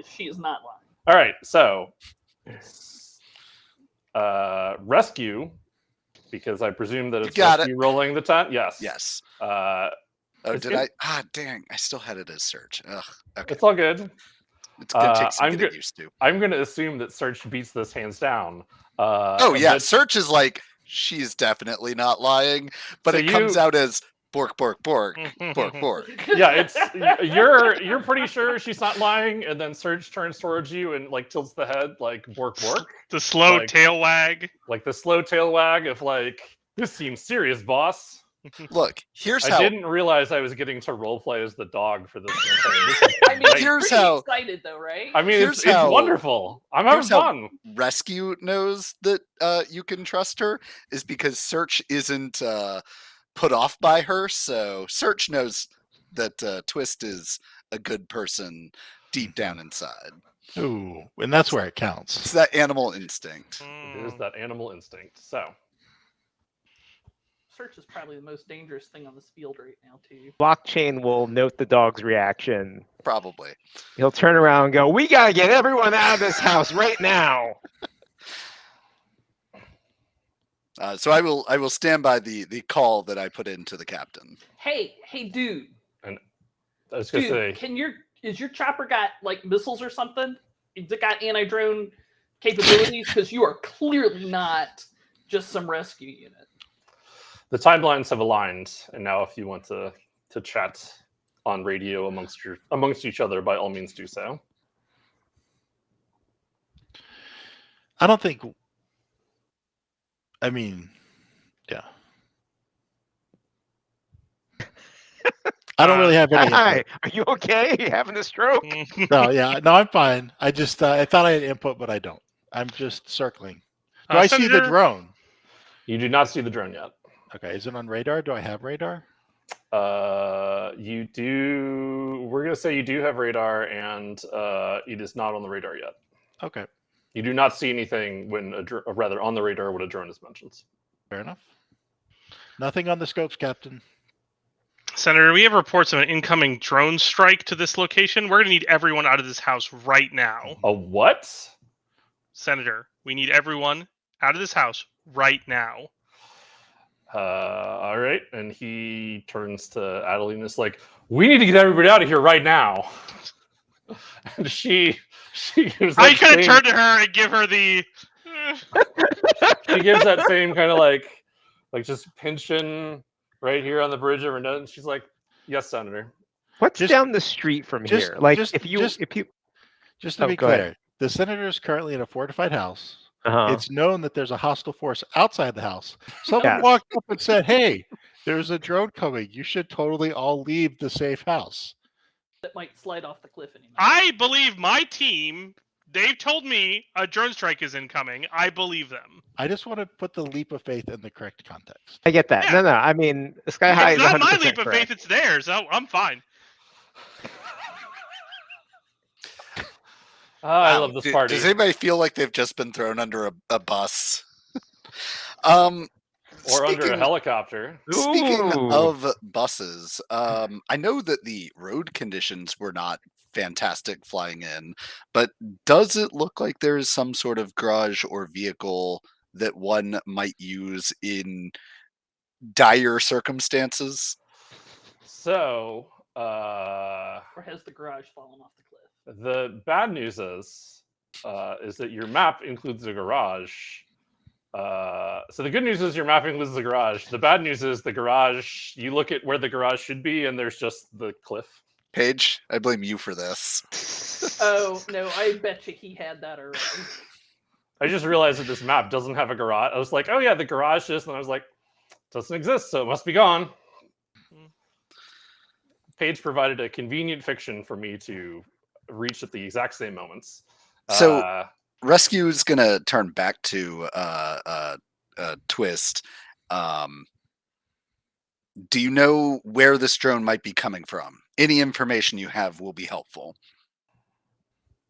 She is not lying. All right, so rescue, because I presume that it's got rescue rolling the 10. Yes. Yes. Oh, Oh, did I? Dang. I still had it as search. Ugh. Okay. It's all good. It's going to take some I'm getting good. used to. I'm going to assume that Search beats this hands down. Oh, yeah. but- Search is like, she's definitely not lying, but So it comes you- out as bork, bork, bork, bork, bork. yeah, it's you're pretty sure she's not lying, and then Search turns towards you and like tilts the head like bork bork, The slow Like- tail wag. like the slow tail wag of like, this seems serious, boss. Look, here's I how. didn't realize I was getting to roleplay as the dog for this campaign. This is I mean, great. Here's pretty how- excited though, right? I mean, here's it's how- wonderful. I'm having here's how- fun. Rescue knows that you can trust her is because Search isn't put off by her. So Search knows that Twist is a good person deep down inside. Ooh, and that's where it counts. It's that animal instinct. It is that animal instinct. So, Search is probably the most dangerous thing on this field right now, too. Blockchain will note the dog's reaction. Probably. He'll turn around and go, "We gotta get everyone out of this house right now." So I will stand by the call that I put into the captain. Hey, dude. I was gonna say, Is your chopper got like missiles or something? Is it got anti-drone capabilities? Because you are clearly not just some rescue unit. the timelines have aligned, and now if you want to chat on radio amongst each other, by all means do so. I don't think. I mean, yeah. I don't really have any. Hi, Input. are you okay? You having a stroke? No, yeah, no, I'm fine. I just I thought I had input, but I don't. I'm just circling. Do I see the Senator? drone? You do not see the drone yet. Okay, is it on radar? Do I have radar? You do. We're gonna say you do have radar, and it is not on the radar yet. Okay, You do not see anything when rather on the radar when a drone is mentioned. fair enough. Nothing on the scopes, Captain. Senator, we have reports of an incoming drone strike to this location. We're going to need everyone out of this house right now. A what? Senator, we need everyone out of this house right now. All right, and he turns to Adeline. It's like, we need to get everybody out of here right now. And she gives I that kind of same- turn to her and give her the. She gives that same kind of like just pinching right here on the bridge of her nose. And she's like, "Yes, Senator." What's Just- down the street from just- here? Like, just- if you just- Just to Oh, be go ahead. clear, the senator is currently in a fortified house. uh It's known that there's a hostile force outside the house. Someone Yes. walked up and said, "Hey, there's a drone coming. You should totally all leave the safe house." That might slide off the cliff anymore. I believe my team. They've told me a drone strike is incoming. I believe them. I just want to put the leap of faith in the correct context. I get that. Yeah. No. I mean, Sky High It's is not 100% my leap of correct. faith, it's theirs. So I'm fine. I Wow. love this party. Does anybody feel like they've just been thrown under a bus? Or under a speaking- helicopter. Speaking Ooh. of buses, I know that the road conditions were not fantastic flying in, but does it look like there is some sort of garage or vehicle that one might use in dire circumstances? So, Or has the garage fallen off the cliff? the bad news is that your map includes a garage. So the good news is your map includes the garage. The bad news is the garage. You look at where the garage should be, and there's just the cliff. Paige, I blame you for this. Oh, no, I bet you he had that already. I just realized that this map doesn't have a garage. I was like, oh yeah, the garage is, and I was like, doesn't exist, so it must be gone. Paige provided a convenient fiction for me to reach at the exact same moments. So- Rescue's gonna turn back to Twist. Do you know where this drone might be coming from? Any information you have will be helpful.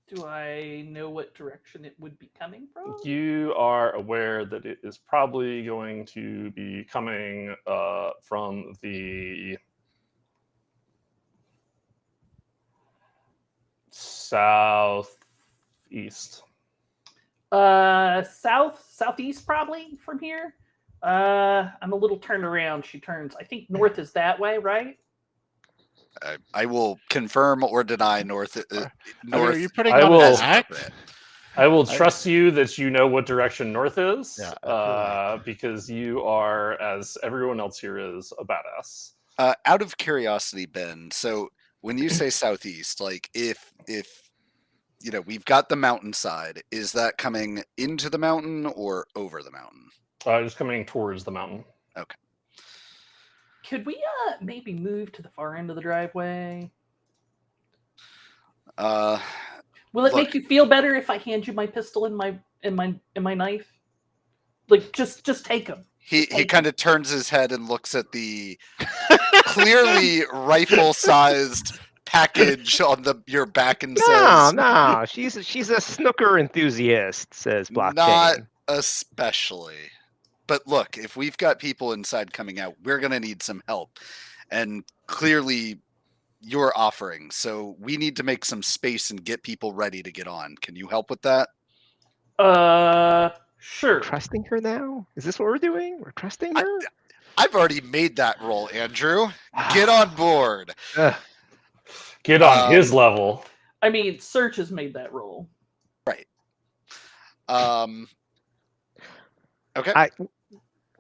Do I know what direction it would be coming from? You are aware that it is probably going to be coming from the southeast. Southeast probably from here. I'm a little turned around. She turns. I think north is that way, right? I will confirm or deny north. Are North. you putting I on will- an act? I will trust you that you know what direction north is, Yeah, I feel because you are, as everyone else here is, a badass. Out of curiosity, Ben. So when you say southeast, like if you know we've got the mountainside, is that coming into the mountain or over the mountain? Just coming towards the mountain. Could we maybe move to the far end of the driveway? Uh, Will it Look. make you feel better if I hand you my pistol and my knife? Like, just take them. he kind of turns his head and looks at the clearly rifle-sized package on your back and No, says, no, she's a snooker enthusiast, says "Not Blockchain. especially." But look, if we've got people inside coming out, we're going to need some help. And clearly you're offering. So we need to make some space and get people ready to get on. Can you help with that? Sure. Trusting her now? Is this what we're doing? We're trusting her? I've already made that roll, Andrew. Get on board. Ugh. Get on his level. I mean, Search has made that roll. Right. Okay.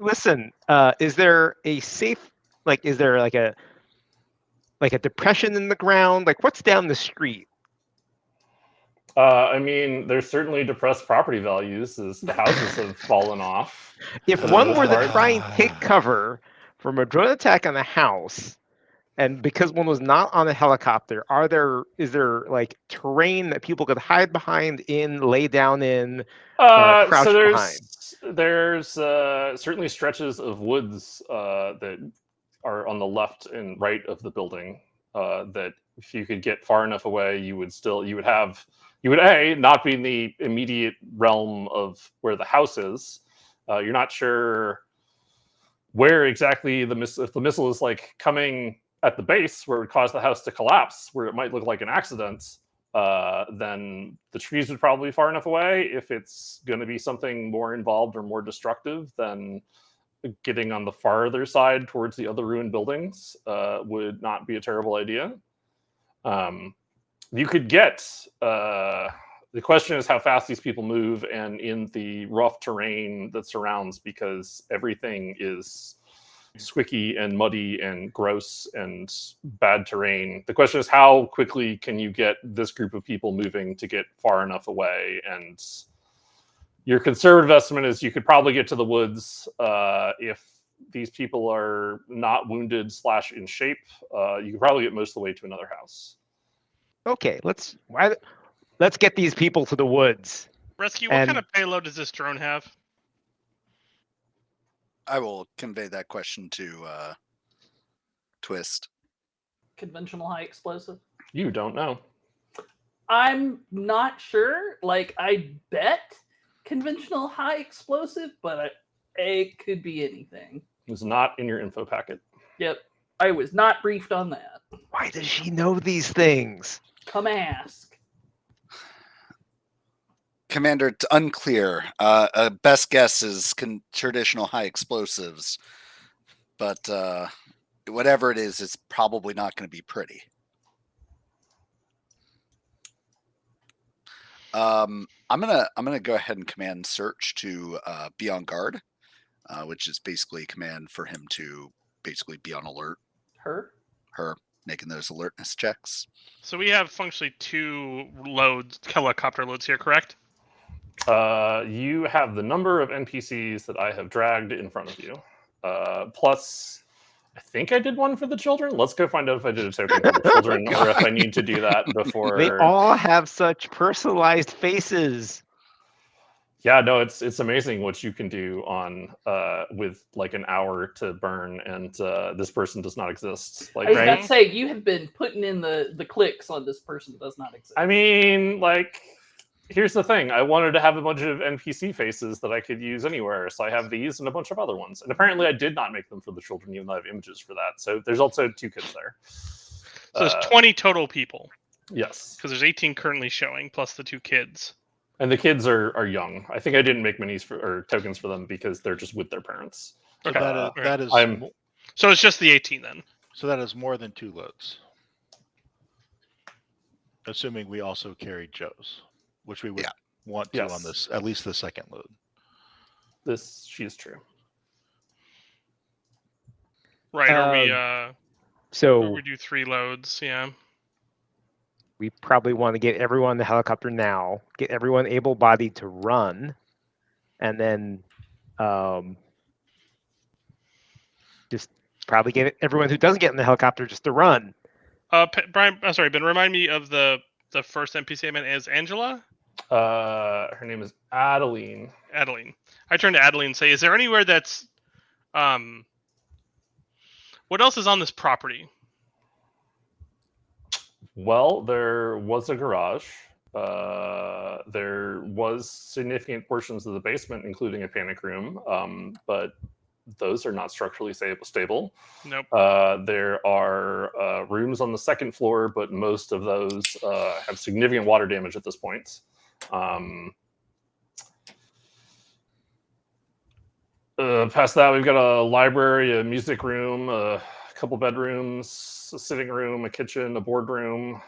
Listen, is there a safe, like, is there like a depression in the ground? Like, what's down the street? I mean, there's certainly depressed property values as the houses have fallen off. If For the one most were to part. try and take cover from a drone attack on a house, and because one was not on a helicopter, is there like terrain that people could hide behind, lay down in, crouch So behind? there's certainly stretches of woods that are on the left and right of the building that if you could get far enough away, you would not be in the immediate realm of where the house is. You're not sure where exactly if the missile is like coming at the base where it would cause the house to collapse, where it might look like an accident. Then the trees would probably be far enough away. If it's going to be something more involved or more destructive, then getting on the farther side towards the other ruined buildings would not be a terrible idea. You could get the question is how fast these people move and in the rough terrain that surrounds, because everything is squicky and muddy and gross and bad terrain. The question is how quickly can you get this group of people moving to get far enough away? And your conservative estimate is you could probably get to the woods if these people are not wounded / in shape. You could probably get most of the way to another house. Okay, let's get these people to the woods. Rescue, what kind of payload does this drone have? I will convey that question to Twist. Conventional high explosive. You don't know. I'm not sure. Like, I bet conventional high explosive, but it could be anything. It was not in your info packet. Yep. I was not briefed on that. Why does she know these things? Come ask. Commander, it's unclear. Best guess is traditional high explosives, but whatever it is, it's probably not going to be pretty. I'm gonna go ahead and command Search to be on guard, which is basically a command for him to basically be on alert. Her making those alertness checks. So we have functionally 2 helicopter loads here, correct? You have the number of NPCs that I have dragged in front of you. Plus, I think I did one for the children. Let's go find out if I did a token for the children or if I need to do that before. They all have such personalized faces. Yeah, no, it's amazing what you can do on with like an hour to burn, and this person does not exist. Like, I was about to say, you have been putting in the clicks on this person does not exist. I mean, like, here's the thing. I wanted to have a bunch of NPC faces that I could use anywhere, so I have these and a bunch of other ones. And apparently I did not make them for the children, even though I have images for that. So there's also 2 kids there. So there's 20 total people. Yes. Because there's 18 currently showing, plus the 2 kids. And the kids are young. I think I didn't make minis or tokens for them because they're just with their parents. So Okay. that is So it's just the 18 then. so that is more than 2 loads. Assuming we also carry Joe's, which we would want to on this, at least the second load. She is true. Right, or we do 3 loads, yeah. We probably want to get everyone in the helicopter now, get everyone able-bodied to run, and then just probably get everyone who doesn't get in the helicopter just to run. Brian, sorry, Ben. Remind me of the first NPC I meant as Angela. Her name is Adeline. Adeline. I turn to Adeline and say, "Is there anywhere that's what else is on this property?" Well, there was a garage. There was significant portions of the basement, including a panic room, but those are not structurally stable. Nope. There are rooms on the second floor, but most of those have significant water damage at this point. Past that, we've got a library, a music room, a couple bedrooms, a sitting room, a kitchen, a boardroom.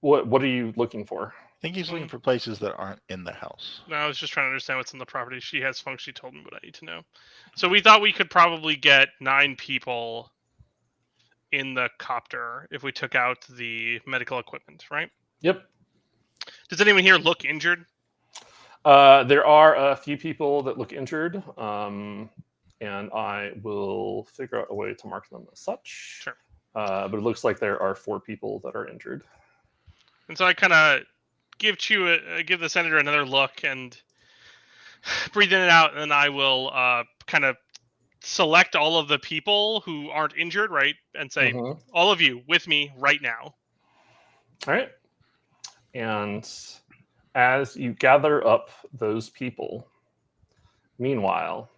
What are you looking for? I think he's looking for places that aren't in the house. No, I was just trying to understand what's on the property. She has Funk. She told me what I need to know. So we thought we could probably get 9 people in the copter if we took out the medical equipment, right? Yep. Does anyone here look injured? There are a few people that look injured, and I will figure out a way to mark them as such. Sure. But it looks like there are 4 people that are injured. And so I kind of give the senator another look and breathe in and out, and then I will kind of select all of the people who aren't injured, right, and say, all of you with me right now. All right. And as you gather up those people, meanwhile,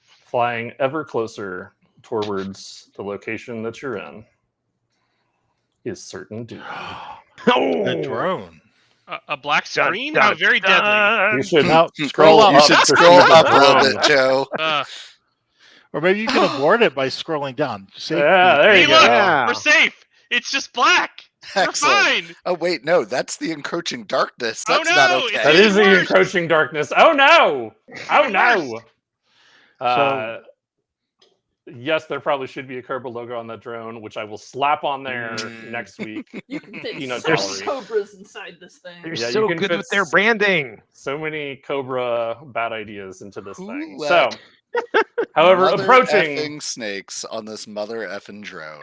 flying ever closer towards the location that you're in is certain doom. The drone. A black screen? Dun, How very deadly. You should Now, scroll up. You should scroll up a little bit, Joe. Or maybe you can abort it by scrolling down. Safety. Yeah, there Hey, you look, go. Yeah. we're safe. It's just black. We're Excellent. fine. Oh wait, no, that's the encroaching darkness. Oh, That's no, not it's okay. That is the worse. encroaching darkness. Oh no! Oh no! So- Yes, there probably should be a Kerber logo on that drone, which I will slap on there next week. You can fit Peanut so gallery. many cobras inside this thing. They're Yeah, you so can good fit with their branding. So many Cobra bad ideas into this Who thing. let So, however, Mother approaching. effing snakes on this mother effing drone.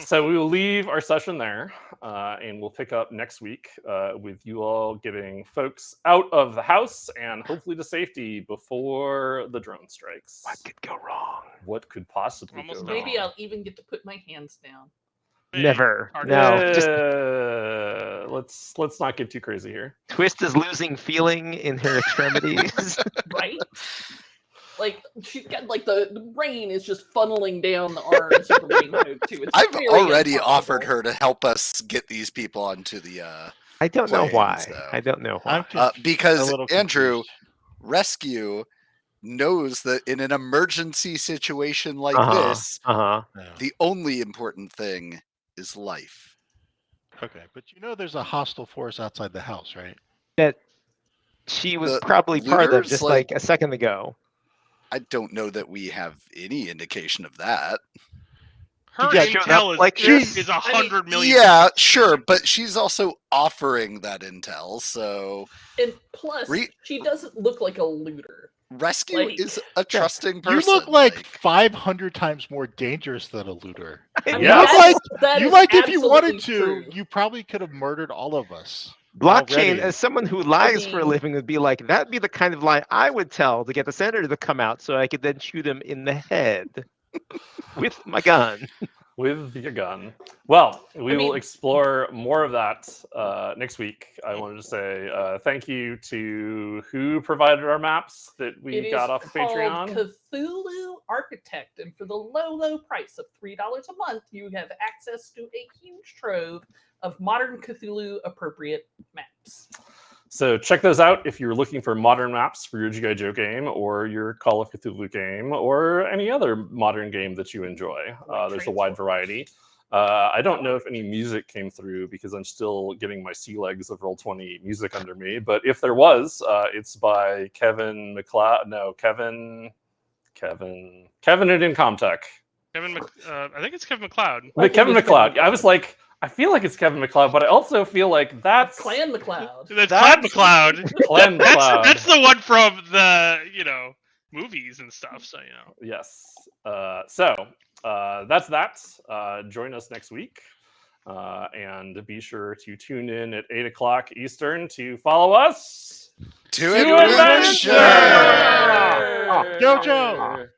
So we will leave our session there, and we'll pick up next week with you all getting folks out of the house and hopefully to safety before the drone strikes. What could go wrong? What could possibly Almost go done. Maybe wrong? I'll even get to put my hands down. Never. Hard No. Just Let's not get too crazy here. Twist is losing feeling in her extremities. Right? Like she's got like the rain is just funneling down the arms of the raincoat too. It's I've very already uncomfortable. offered her to help us get these people onto the I don't know Planes, why. though. I don't know why. I'm just because a little Andrew confused. rescue knows that in an emergency situation like Uh-huh. this, Yeah. the only important thing is life. Okay, but you know there's a hostile force outside the house, right? That she was The probably part of looters, just like- like a second ago. I don't know that we have any indication of that. Her Yeah, showed up intel is, like is this. 100 million. Yeah, sure, but she's also offering that intel, so And plus, Re- she doesn't look like a looter. rescue Like- is a trusting person. You look like 500 times more dangerous than a looter. I mean, Yeah. You look like that you is like if you wanted absolutely to, true. you probably could have murdered all of us. Blockchain, already. as someone who lies for a mean- living, would be like, that'd be the kind of lie I would tell to get the senator to come out so I could then shoot him in the head with my gun. With your gun. Well, we will mean- explore more of that next week. I wanted to say thank you to who provided our maps that we It got is off of called Patreon. Cthulhu Architect, and for the low price of $3 a month, you have access to a huge trove of modern Cthulhu appropriate maps. So check those out if you're looking for modern maps for your G.I. Joe game or your Call of Cthulhu game or any other modern game that you enjoy. There's a wide variety. I don't know if any music came through because I'm still getting my sea legs of Roll20 music under me. But if there was, it's by Kevin McLeod. No, Kevin at Incomtech. I think it's Kevin McLeod. But Kevin McLeod. I was like, I feel like it's Kevin McLeod, but I also feel like that's Clan McLeod. That's Clan McLeod. Clan McLeod. That's the one from the movies and stuff. So Yes. So that's that. Join us next week. And be sure to tune in at 8 o'clock Eastern to follow us To adventure! adventure! Jojo!